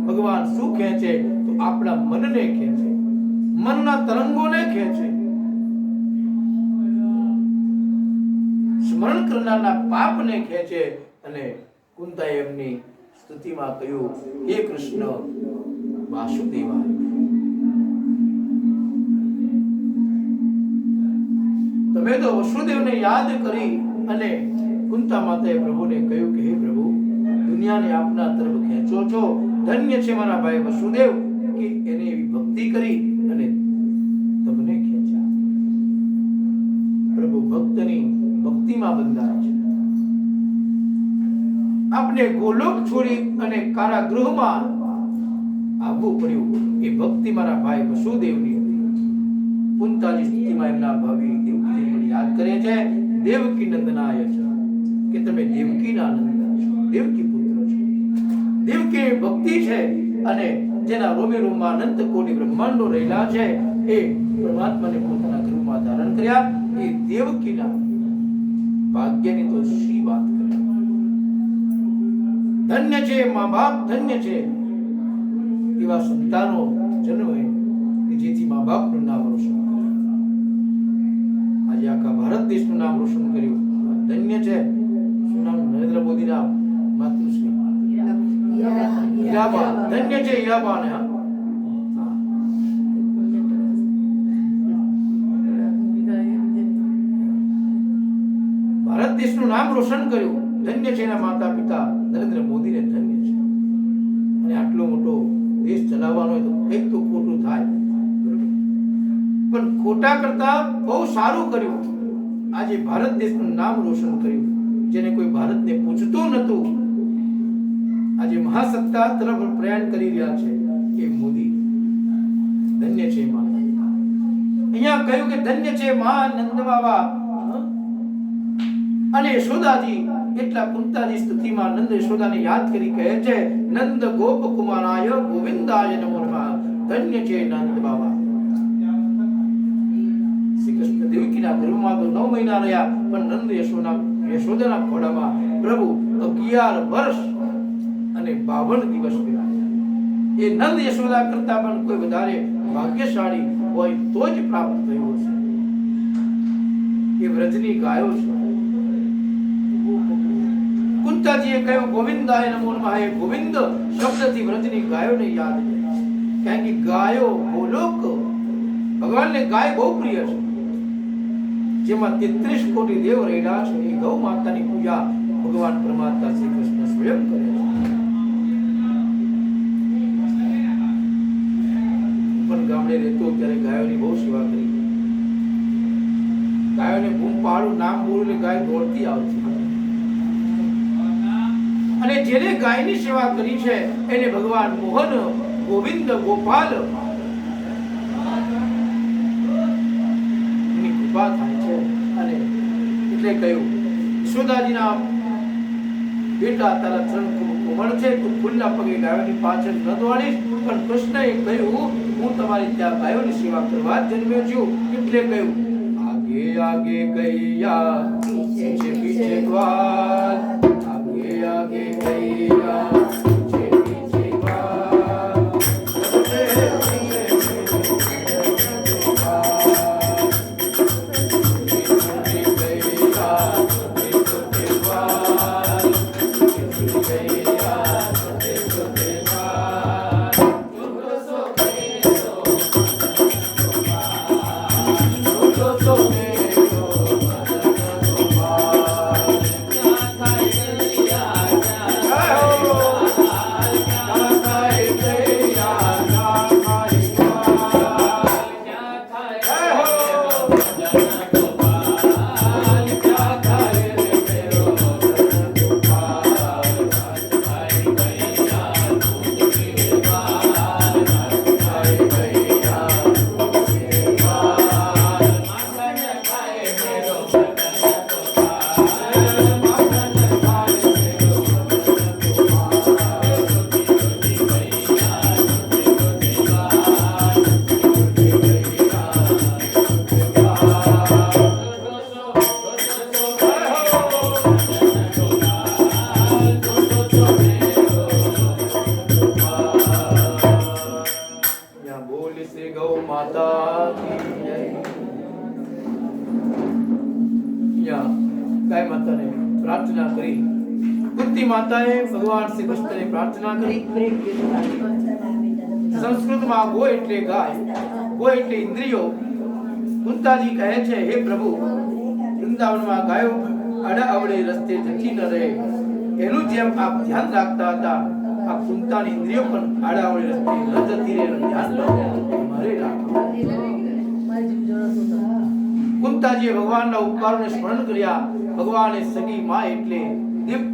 ભગવાન શું ખેંચે? તો આપણા મનને ખેંચે, મનના તરંગોને ખેંચે. સ્મરણ કરનારના પાપને ખેંચે. અને કુંતાએ એમની સ્તુતિમાં કહ્યું, હે કૃષ્ણ વાસુદેવા. તમે તો વસુદેવને યાદ કરી અને કુંતા માતાએ પ્રભુને કહ્યું કે હે પ્રભુ, દુનિયાને આપના તરફ ખેંચો છો. ધન્ય છે મારા ભાઈ વસુદેવ કે એને એવી ભક્તિ કરી અને તમને ખેંચ્યા. પ્રભુ ભક્તની ભક્તિમાં બંધાય છે. આપણે ગોલોક છોડી અને કારાગૃહમાં આવવું પડ્યું. એ ભક્તિ મારા ભાઈ વસુદેવની હતી. કુંતાજી સ્તુતિમાં એમના ભાવી દેવકીને પણ યાદ કરે છે. દેવકી નંદનાય છે કે તમે દેવકીના નંદન છો, દેવકી પુત્ર છો. દેવકી ભક્તિ છે અને જેના રોમે રોમમાં અનંત કોટી બ્રહ્માંડો રહેલા છે એ પરમાત્માને પોતાના ગર્ભમાં ધારણ કર્યા. એ દેવકીના ભાગ્યની તો શી વાત કરે. ધન્ય છે મા બાપ, ધન્ય છે એવા સંતાનો જન્મે કે જેથી મા બાપનું નામ રોશન કરે. આજે આખા ભારત દેશનું નામ રોશન કર્યું. ધન્ય છે. શું નામ? નરેન્દ્ર મોદીના માતૃશ્રી હીરાબા. ધન્ય છે હીરાબા ને. ભારત દેશનું નામ રોશન કર્યું. ધન્ય છે એના માતા પિતા. નરેન્દ્ર મોદીને ધન્ય છે. અને આટલો મોટો દેશ ચલાવવાનો હોય તો કંઈક તો ખોટું થાય, પણ ખોટા કરતા બહુ સારું કર્યું. આજે ભારત દેશનું નામ રોશન કર્યું. જેને કોઈ ભારતને પૂછતું નતું, આજે મહાસત્તા તરફ પ્રયાણ કરી રહ્યા છે એ મોદી. ધન્ય છે માં. અહીંયા કહ્યું કે ધન્ય છે માં નંદ બાબા અને યશોદાજી. એટલા કુંતાજી સ્તુતિમાં નંદ યશોદાને યાદ કરી કહે છે, નંદ ગોપ કુમારાય ગોવિંદાય નમો નમઃ. ધન્ય છે નંદ બાબા. શ્રી કૃષ્ણ દેવકીના ગર્ભમાં તો 9 મહિના રહ્યા, પણ નંદ યશોદાના ખોળામાં પ્રભુ 11 વર્ષ અને 52 દિવસ રહ્યા. એ નંદ યશોદા કરતા પણ કોઈ વધારે ભાગ્યશાળી હોય તો જ પ્રાપ્ત થયું હશે. એ વ્રજની ગાયો છે. કુંતાજીએ કહ્યું ગોવિંદાય નમો નમઃ. એ ગોવિંદ શબ્દથી વ્રજની ગાયોને યાદ કરે. કારણ કે ગાયો ગોલોક, ભગવાનને ગાય બહુ પ્રિય છે. જેમાં 33 કોટી દેવ રહેલા છે. એ ગૌ માતાની પૂજા ભગવાન પરમાત્મા શ્રી કૃષ્ણ સ્વયં કરે છે. પણ ગામડે રહેતો ત્યારે ગાયોની બહુ સેવા કરી. ગાયોને બૂમ પાડું, નામ બોલું એટલે ગાય દોડતી આવતી. અને જેને ગાયની સેવા કરી છે એને ભગવાન મોહન, ગોવિંદ, ગોપાલ એની કૃપા થાય છે. અને એટલે કહ્યું યશોદાજીના બેટા તારા ચરણ કોમળ છે, તું ફૂલના પગે ગાયોની પાછળ ન દોડીશ. પણ કૃષ્ણએ કહ્યું હું તમારી ત્યાં ગાયોની સેવા કરવા જ જન્મ્યો છું. એટલે કહ્યું આગે આગે ગૈયા પીછે પીછે ગ્વાલ. आगे आगे गैया पीछे पीछे ग्वाल. માતા કી જય. ગાય માતાને પ્રાર્થના કરી. કુંતી માતાએ ભગવાન શ્રી કૃષ્ણને પ્રાર્થના કરી. સંસ્કૃતમાં ગો એટલે ગાય, ગો એટલે ઇન્દ્રિયો. કુંતાજી કહે છે, હે પ્રભુ, વૃંદાવનમાં ગાયો આડા અવળે રસ્તે જતી ન રહે, એનું જેમ આપ ધ્યાન રાખતા હતા, આ કુંતાની ઇન્દ્રિયો પણ આડા અવળે રસ્તે ન જતી રહે એનું ધ્યાન મારે રાખવું. કુંતાજીએ ભગવાનના ઉપકારોને સ્મરણ કર્યા. ભગવાને સગી માં એટલે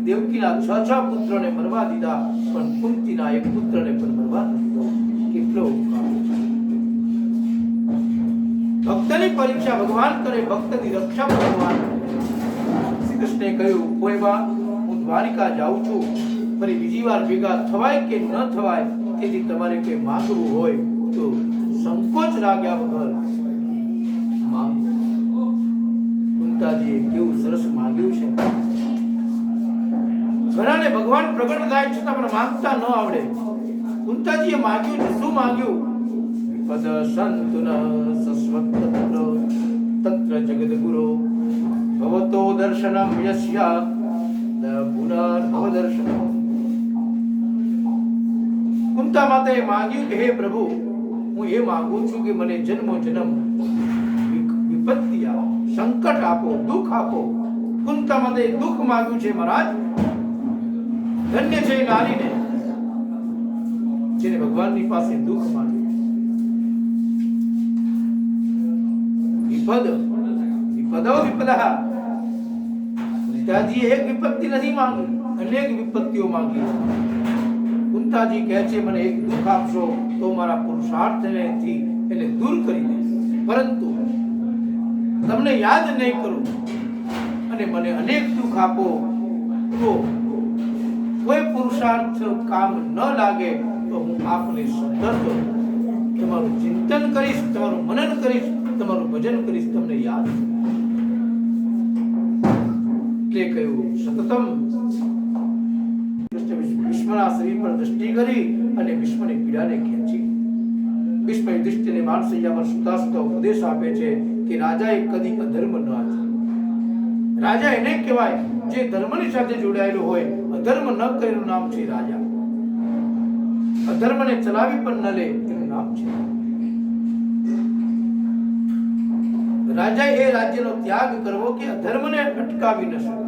દેવકીના 6 પુત્રોને મરવા દીધા, પણ કુંતીના એક પુત્રને પણ મરવા દીધો. કેટલો ભક્તની પરીક્ષા ભગવાન કરે, ભક્તની રક્ષા ભગવાન. શ્રી કૃષ્ણે કહ્યું, કોઈ બા, હું દ્વારિકા જાઉં છું, ફરી બીજી વાર ભેગા થવાય કે ન થવાય, તેથી તમારે કોઈ માંગવું હોય તો સંકોચ રાગ્યા વગર માંગ. કુંતાજીએ કેવું સરસ માંગ્યું છે. ઘણાને ભગવાન પ્રગટ થાય છતાં પણ માંગતા ન આવડે. કુંતાજીએ માંગ્યું છે. શું માંગ્યું? પદ સંતુન સસ્વત્તત્ર તત્ર જગદગુરો ભવતો દર્શનમ યસ્ય પુનર્ભવ દર્શનમ. કુંતા માતાએ માંગ્યું કે હે પ્રભુ, હું એ માંગુ છું કે મને જન્મો જન્મ વિપત્તિ આપો, સંકટ આપો, દુઃખ આપો. કુંતા માતાએ દુઃખ માંગ્યું છે. મહારાજ, ધન્ય છે એ નારીને જેને ભગવાનની પાસે દુઃખ માંગ્યું. વિપદ વિપદો વિપદઃ. કુંતાજીએ એક વિપત્તિ નથી માંગી, અનેક વિપત્તિઓ માંગી. કુંતાજી કહે છે, મને એક દુઃખ આપશો તો મારા પુરુષાર્થને એને દૂર કરી દે, પરંતુ તમને યાદ નહીં કરું અને મને અનેક દુઃખ આપો તો કોઈ પુરુષાર્થ કામ ન લાગે તો હું આપને સતત તમારું ચિંતન કરીશ, તમારું મનન કરીશ, તમારું ભજન કરીશ, તમને યાદ એટલે કહ્યું સતતમ. વિશ્વના શરીર પર દ્રષ્ટિ કરી અને વિશ્વની પીડાને ખેંચી. વિશ્વ યુધિષ્ઠિરને માનસૈયા પર સુતા સુતા ઉપદેશ આપે છે કે રાજાએ કદી અધર્મ ન આચર્યો. રાજા એને કહેવાય જે ધર્મની સાથે જોડાયેલો હોય. અધર્મ ન કરે એનું નામ છે રાજા. અધર્મને ચલાવી પણ ન લે એનું નામ છે રાજાએ. એ રાજ્યનો ત્યાગ કરવો કે અધર્મને અટકાવી ન શકાય.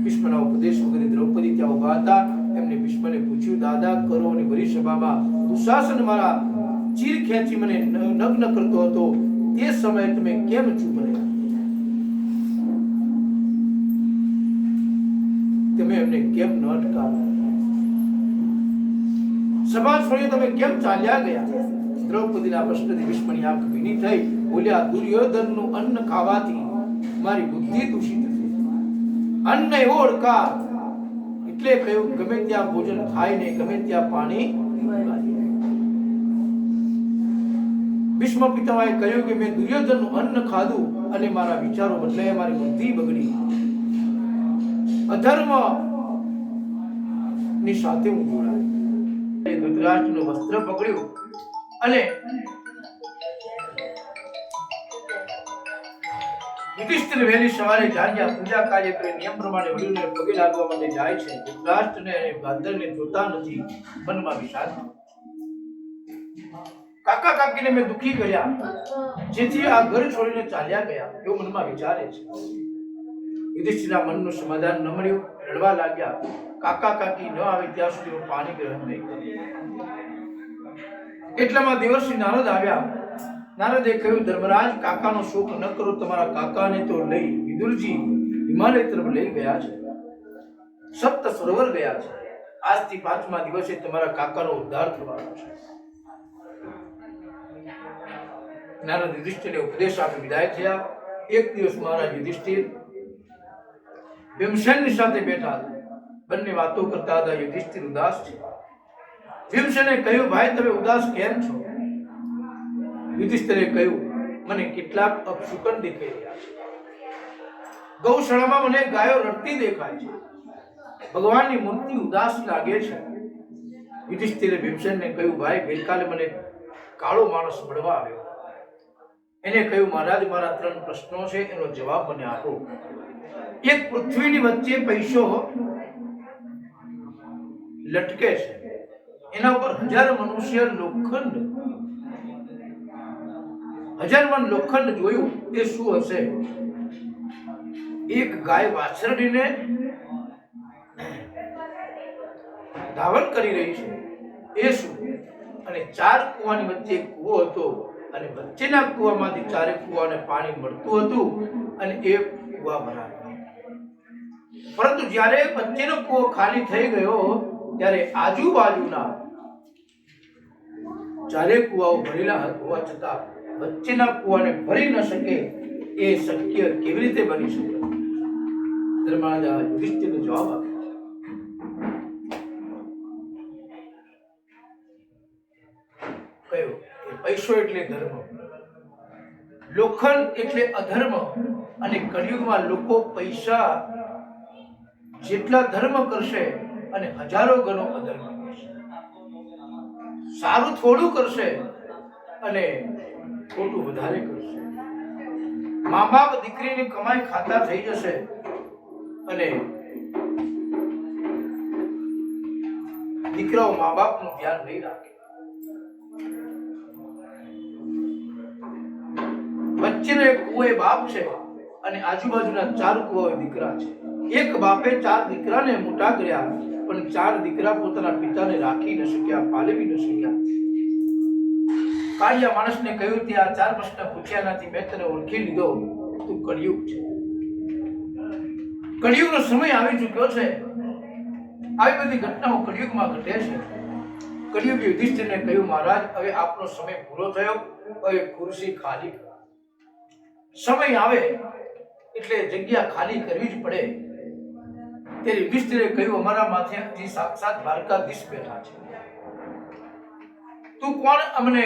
ભીષ્મના ઉપદેશ વગેરે દ્રૌપદી ત્યાં ઉભા હતા. એમને ભીષ્મને પૂછ્યું, દાદા, કરો અને ભરી સભામાં દુશાસન મારા ચીર ખેંચી મને નગ્ન કરતો હતો, તે સમયે તમે કેમ ચૂપ રહ્યા? તમે એમને કેમ ન અટકાવ્યા? સભા છોડી તમે કેમ ચાલ્યા ગયા? દ્રૌપદીના પ્રશ્નથી ભીષ્મની આંખ ભીની થઈ. બોલ્યા, દુર્યોધનનું અન્ન ખાવાથી મારી બુદ્ધિ દૂષિત થઈ. અન્ન એવો ઓળખા એટલે કહ્યું, ગમે ત્યાં ભોજન થાય ને ગમે ત્યાં પાણી. ભીષ્મ પિતામહે કહ્યું કે મેં દુર્યોધનનું અન્ન ખાધું અને મારા વિચારો બદલાયા, મારી બુદ્ધિ બગડી, અધર્મ ની સાથે હું જોડાયો. ધૃતરાષ્ટ્રનું વસ્ત્ર પકડ્યું અને યુધિષ્ઠિર વહેલી સવારે જાગ્યા, પૂજા કાર્ય કરી નિયમ પ્રમાણે વડીલોને પગે લાગવા માટે જાય છે. ધૃતરાષ્ટ્રને અને ગાંધરને જોતા નથી, મનમાં વિષાદ. કાકા કાકીને મેં દુખી કર્યા, જેથી આ ઘર છોડીને ચાલ્યા ગયા, એવું મનમાં વિચારે છે. યુધિષ્ઠિરના મનનું સમાધાન ન મળ્યું, રડવા લાગ્યા. કાકા કાકી ન આવે ત્યાં સુધી હું પાણી ગ્રહણ નહીં કરું. એટલામાં દેવર્ષિ નારદ આવ્યા. નારદે કહ્યું, ધર્મરાજ, કાકાનો શોક ન કરો. તમારા કાકાને તો લઈ વિદુરજી હિમાલય તરફ લઈ ગયા છે, સપ્ત સરોવર ગયા છે. આજથી 5મા દિવસે તમારા કાકાનો ઉદ્ધાર થવાનો છે. નારદ યુધિષ્ઠિરને ઉપદેશ આપી વિદાય થયા. એક દિવસ મહારાજ યુધિષ્ઠિર ભીમસેનની સાથે બેઠા હતા. બંને વાતો કરતા હતા. યુધિષ્ઠિર ઉદાસ છે. ભીમસેને કહ્યું, ભાઈ, તમે ઉદાસ કેમ છો? યુધિષ્ઠિરે કહ્યું, મને કેટલાક અપશુકન દેખાઈ રહ્યા છે. ગૌશાળામાં મને ગાયો રડતી દેખાય છે. ભગવાનની મૂર્તિ ઉદાસ લાગે છે. યુધિષ્ઠિરે ભીમસેનને કહ્યું, ભાઈ, ગઈકાલે મને કાળો માણસ મળવા આવ્યો. એને કહ્યું, મહારાજ, મારા 3 પ્રશ્નો છે, એનો જવાબ મને આપો. એક, પૃથ્વીની વચ્ચે પૈસો લટકે છે, એના ઉપર 1000 મનુષ્ય લોખંડ 1000 મણ લોખંડ જોયું, એ શું હશે? એક ગાય વાછરડીને ધાવન કરી રહી છે, એ શું? અને 4 કૂવાની વચ્ચે એક કૂવો હતો, અને વચ્ચેના કૂવામાંથી 4 કૂવાને પાણી મળતું હતું, અને એ કૂવા ભરાયા. પરંતુ જ્યારે વચ્ચેનો કૂવો ખાલી થઈ ગયો, ત્યારે આજુબાજુના 4 કૂવાઓ ભરેલા હોવા છતાં વચ્ચેના કૂવાને ભરી ન શકે. એ શક્ય કેવી રીતે બની શકે? ધર્મરાજા યુધિષ્ઠિરનો જવાબ આપ્યો. કયો કે પૈસો એટલે ધર્મ, લોખંડ એટલે અધર્મ, અને કળિયુગમાં લોકો પૈસા જેટલા ધર્મ કરશે અને હજારો ગણો અધર્મ કરશે. સારું થોડું કરશે અને ખોટું વધારે કરશે. મા બાપ દીકરીની કમાઈ ખાતા થઈ જશે અને દીકરાઓ મા બાપનું ધ્યાન નહીં રાખે. વચ્ચેનો એક કૂવો એ બાપ છે અને આજુબાજુના 4 કૂવા દીકરા છે. એક બાપે 4 દીકરાને મોટા કર્યા, પણ 4 દીકરા પોતાના પિતાને રાખી ન શક્યા, પાલવી ન શક્યા. કાળિયા માણસને કહ્યું, તે આ 4 પ્રશ્ન પૂછ્યા નથી, મેં તને ઓળખી લીધો, તું કળિયુગ છે. કળિયુગનો સમય આવી ચૂક્યો છે. આવી બધી ઘટનાઓ કળિયુગમાં ઘટે છે. કળિયુગે યુધિષ્ઠિરને કહ્યું, મહારાજ, હવે આપનો સમય પૂરો થયો, હવે ખુરશી ખાલી કરો. સમય આવે એટલે જગ્યા ખાલી કરવી જ પડે. ત્યારે યુધિષ્ઠિરે કહ્યું, અમારા માથે હજી સાક્ષાત દ્વારકાધીશ બેઠા છે. તું કોણ અમને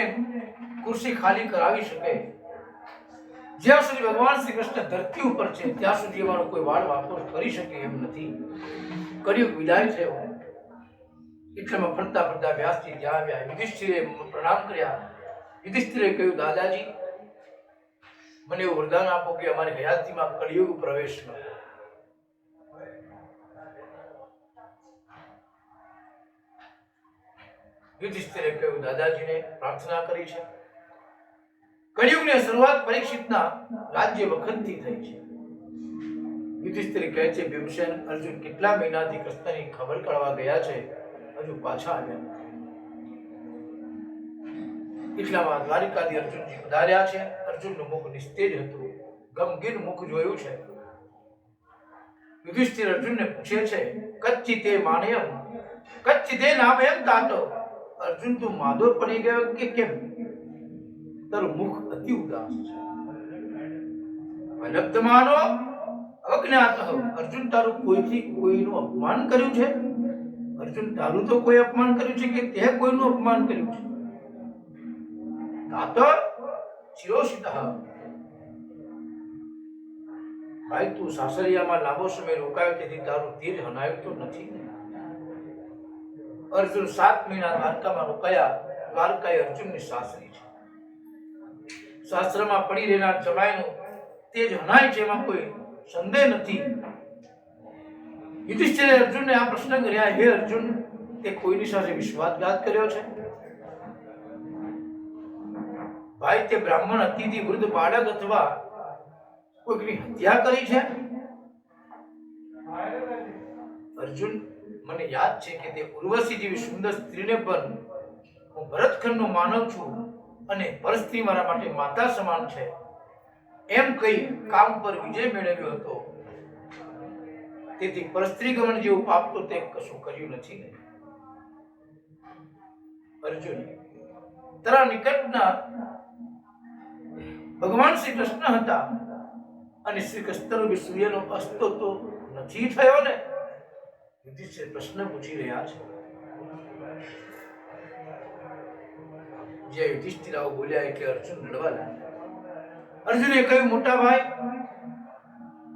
ખુરશી ખાલી કરાવી શકે? જ્યાં સુધી ભગવાન શ્રી કૃષ્ણ ધરતી ઉપર છે, ત્યાં સુધી અમારો કોઈ વાળ વાપોર કરી શકે એમ નથી. કળિયુગ વિદાય થયો. એટલામાં ફરતા ફરતા વ્યાસજી ત્યાં આવ્યા. યુધિષ્ઠિરે પ્રણામ કર્યા. યુધિષ્ઠિરે કહ્યું, દાદાજી, મને એવું વરદાન આપો કે અમારી હયાતીમાં કળિયુગ પ્રવેશ ન થાય. યુધિષ્ઠિરે કહ્યું, દાદાજીને પ્રાર્થના કરી છે. કળિયુગની શરૂઆત પરીક્ષિતના રાજ્ય વખતથી થઈ છે. યુધિષ્ઠિર કહે છે, ભીમસેન, અર્જુન કેટલા મહિનાથી કૃષ્ણની ખબર કાઢવા ગયા છે, હજુ પાછા આવ્યા નથી. એટલામાં દ્વારિકાથી અર્જુનજી પધાર્યા છે. અર્જુનનું મુખ નિસ્તેજ હતું, ગમગીન મુખ જોયું છે. યુધિષ્ઠિર અર્જુનને પૂછે છે, કચ્ચિતે માણ્યમ કચ્ચિતે નામયમ તાતો. અર્જુન, તું માદો પડી ગયો કે કેમ? તારું મુખ અતિ ઉદાસ છે. અલબ્ધમાનો અજ્ઞાત. અર્જુન, તારું કોઈથી કોઈનું અપમાન કર્યું છે? અર્જુન, તારું તો કોઈ અપમાન કર્યું છે કે તે કોઈનું અપમાન કર્યું છે? તાતો ચિરોષિતઃ. ભાઈ, તું સાસરિયામાં લાંબો સમય રોકાયો, તેથી તારું તેજ હનાયું તો નથી ને? અર્જુન 7 મહિના દ્વારકામાં રોકાયા. દ્વારકા એ અર્જુનની સાસરી છે. શાસ્ત્રમાં પડી રહેનાર જમાઈનું તેજ હનાય છે, એમાં કોઈ સંદેહ નથી. યુધિષ્ઠિરે અર્જુનને આ પ્રશ્ન કર્યા, હે અર્જુન, તે કોઈની સાથે વિશ્વાસઘાત કર્યો છે? ભાઈ, તે બ્રાહ્મણ, અતિથિ, વૃદ્ધ, બાળક અથવા કોઈની હત્યા કરી છે? અર્જુન, મને યાદ છે કે તે ઉર્વશી જેવી સુંદર સ્ત્રીને પણ હું ભરતખંડનો માનવ છું અને પરસ્ત્રી મારા માટે માતા સમાન છે એમ કહી કામ પર વિજય મેળવ્યો હતો. તેથી પરસ્ત્રી ગમન જેવું પાપ તો તે કશું કર્યું નથી ને? અર્જુન, તારા નિકટના ભગવાન શ્રી કૃષ્ણ હતા અને શ્રી કૃષ્ણ સૂર્યનો અસ્ત તો નથી થયો ને? યુધિષ્ઠિર પ્રશ્ન પૂછી રહ્યા છે. જે યુધિષ્ઠિર આવું બોલ્યા એટલે અર્જુન લડવા લાગ્યા. અર્જુને કહ્યું, મોટા ભાઈ,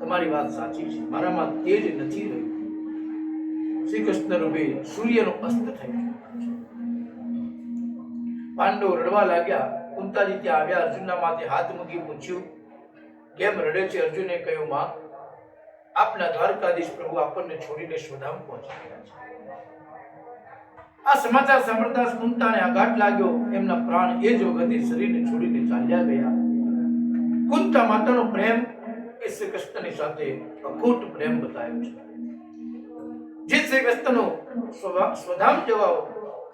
તમારી વાત સાચી છે, મારામાં તેજ નથી રહ્યું. શ્રી કૃષ્ણ રૂપે સૂર્યનો અસ્ત થઈ ગયો. પાંડવો રડવા લાગ્યા. કુંતાજી ત્યાં આવ્યા, અર્જુનના માથે હાથ મૂકી પૂછ્યું, કેમ રડે છે? અર્જુને કહ્યું, માં, આપના દ્વારકાધીશ પ્રભુ આપણને છોડીને સ્વધામ પહોંચી ગયા છે. આ સમાચાર સાંભળતા કુંતાને આઘાત લાગ્યો. એમના પ્રાણ એ જ વખતે શરીરને છોડીને ચાલ્યા ગયા. કુંતા માતાનો પ્રેમ એ શ્રી કૃષ્ણની સાથે અખૂટ પ્રેમ બતાવ્યો છે. જે શ્રી કૃષ્ણનો સ્વધામ જવા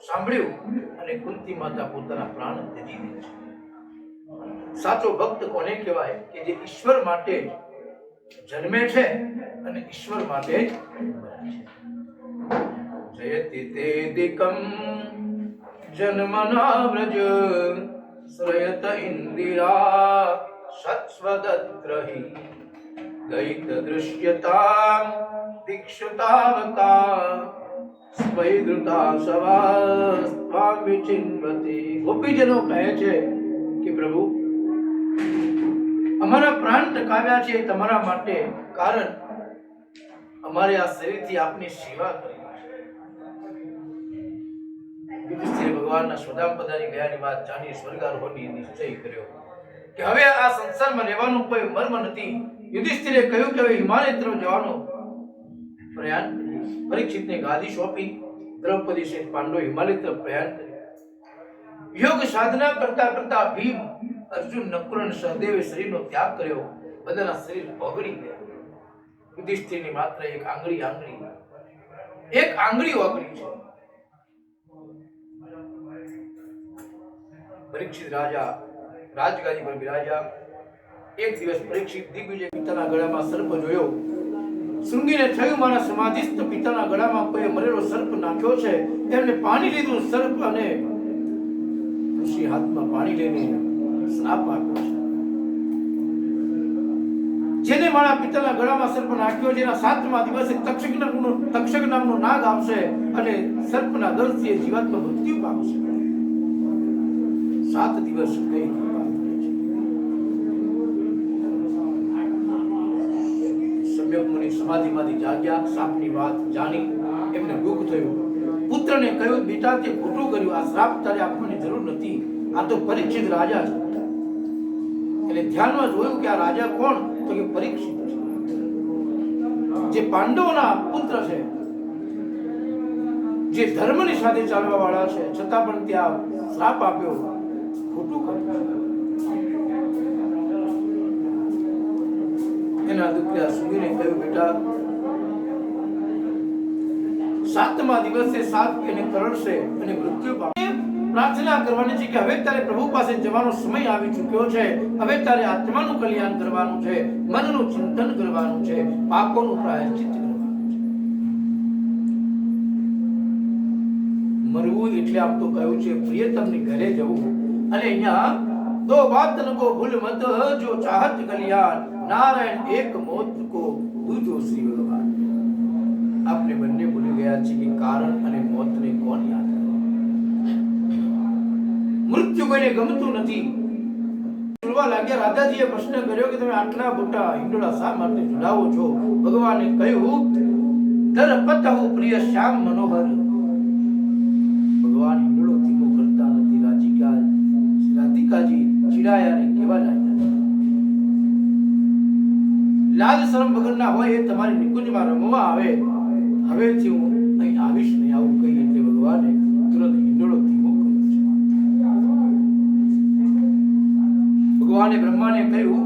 સાંભળ્યું અને કુંતી માતા પોતાના પ્રાણ ત્યજી દે છે. સાચો ભક્ત કોને કહેવાય? કે જે ઈશ્વર માટે જન્મે છે અને ઈશ્વર માટે જ મરે છે. જયતિ તેદિકમ જન્મના વ્રજ શ્રયત ઇન્દિરા સત્સ્વદત્રહિ દૈત દૃશ્યતા દીક્ષતાવકા સ્વૈદૃતા સવા વિચિન્વતી. ગોપીજનો કહે છે કે પ્રભુ, અમારા પ્રાણ ટકાવ્યા છે તમારા માટે, કારણ અમારે આ શરીરથી આપની સેવા કરી છે. યુધિષ્ઠિર ભગવાનના સ્વધામ પધારી ગયાની વાત જાણી સ્વર્ગારોહણની નિશ્ચય કર્યો કે હવે આ સંસારમાં રહેવાનું કોઈ મર્મ નથી. યુધિષ્ઠિરે કહ્યું કે હવે હિમાલય તરફ જવાનું પ્રયાણ. પરીક્ષિતને ગાદી સોંપી દ્રૌપદી સહિત પાંડવો હિમાલય તરફ પ્રયાણ કર્યું. યોગ સાધના કરતા કરતા ભીમ, અર્જુન, નકુલ અને સહદેવે શરીરનો ત્યાગ કર્યો. બધાના શરીર ઓગળી ગયા. યુધિષ્ઠિરની માત્ર એક આંગળી ઓગળી છે. પરીક્ષિત રાજા રાજગાદી પર બિરાજ્યા. એક દિવસ પરીક્ષિત દિગ્વિજય પિતાના ગળામાં સર્પ જોયો. શૃંગીને થયું, મારા સમાધિસ્થ પિતાના ગળામાં કોઈ મરેલો સર્પ નાખ્યો છે. એમને પાણી લીધું. સર્પ અને ઋષિ હાથમાં પાણી લઈને શ્રાપ આપ્યો છે. જેને મારા પિતાના ગળામાં સર્પ નાખ્યો, જેના 7મા દિવસે તક્ષક નામનો નાગ આવશે અને સર્પના દર્દથી જીવાત્મા મૃત્યુ પામશે. 7 દિવસ કઈ સમ્યક મુનિ સમાધિમાંથી જાગ્યા. સાપની વાત જાણી એમને દુઃખ થયું. પુત્રને કહ્યું, બેટા, તે ખોટું કર્યું. આ શ્રાપ તારે આપવાની જરૂર નથી. આ તો પરીક્ષિત રાજા છે. એટલે ધ્યાનમાં જોયું કે આ રાજા કોણ? તો કે પરીક્ષિત છે, જે પાંડવોના પુત્ર છે, જે ધર્મની સાથે ચાલવા વાળા છે, છતાં પણ ત્યાં શ્રાપ આપ્યો. ખોટું કર્યું. એના દીકરા સુગીને કહ્યું, બેટા, 7મા દિવસે 7 એને કરડશે અને મૃત્યુ પામશે. પ્રાર્થના કરવાની છે કે હવે તારે પ્રભુ પાસે જવાનો સમય આવી ચૂક્યો છે. હવે તારે આત્માનું કલ્યાણ કરવાનું છે, મનનું ચિંતન કરવાનું છે, પાપોનું પ્રાયશ્ચિત્ત કરવાનું છે. મરવું એટલે આમ તો કહ્યું છે પ્રિયતમની ઘરે જવું. અને અહીંયા દો બાત ન કો ભૂલ મત, જો ચાહત કલ્યાણ, નારાયણ એક મોત કો દૂજો શ્રી ભગવાન. આપને બંને ભૂલી ગયા છે કે કારણ અને મોતને કોણ યાદ કરે? મૃત્યુ કોઈને ગમતું નથી. બોલવા લાગ્યા. રાધાજીએ પ્રશ્ન કર્યો કે તમે આટલા મોટા હિંડોળા શા માટે ઝુલાવો છો? ભગવાને કહ્યું, દરપતહુ પ્રિય શ્યામ મનોહર. ભગવાન હિંડોળો ધીમો કરતા નથી. રાધિકાજી ચિડાયા ને કેવા લાગ્યા. લાજ શરમ વગરના હોય એ તમારી નિકુંજમાં રમવા આવે. હવેથી હું અહીં આવીશ નહીં, આવું કહી એટલે ભગવાને તુરંત હિંડોળો ધીમો કર્યો છે. ભગવાને બ્રહ્માને કહ્યું,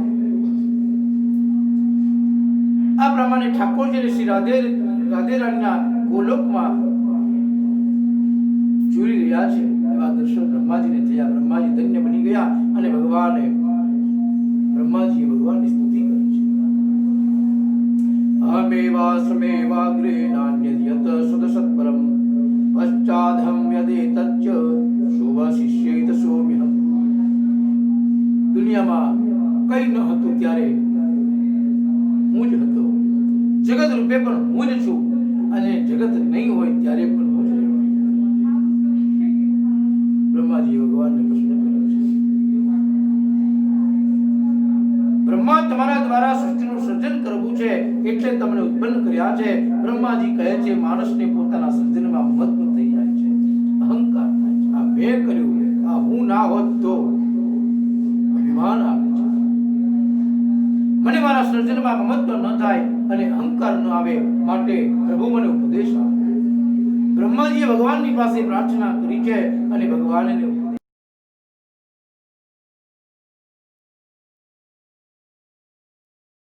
આ પ્રમાણે ઠાકોરજી શ્રી રાધે રાણીના ગોલોકમાં જોઈ રહ્યા છે. એવા દર્શન બ્રહ્માજીને થયા. બ્રહ્માજી ધન્ય બની ગયા અને બ્રહ્માજીએ ભગવાનની સ્તુતિ કરી છે. અહમેવાસ્મેવાગ્રે નાન્યદ્યત સદસત્પરમ પશ્ચાદહમ યદેતચ્ચ શોભાશિષ્યૈત સોમ્યહમ. દુનિયામાં કઈ ન હતું ત્યારે હું જ હતો. જગત રૂપે પણ હું જ છું અને જગત નહીં હોય ત્યારે પણ હું જ રહેવાનો. બ્રહ્માજી ભગવાનને પ્રશ્ન કર્યો છે. બ્રહ્મા તમારા દ્વારા સૃષ્ટિનું સર્જન કરવું છે એટલે તમને ઉત્પન્ન કર્યા છે. બ્રહ્માજી કહે છે, માણસને પોતાના સર્જનમાં મત થઈ જાય છે, અહંકાર થાય છે. આ મેં કર્યું, આ હું ના હોત તો અભિમાન આવે છે. મને મારા સર્જનમાં મમત્વ ન થાય અને અહંકાર ન આવે માટે પ્રભુ મને ઉપદેશ આપે. બ્રહ્માજીએ ભગવાનની પાસે પ્રાર્થના કરી છે અને ભગવાન એને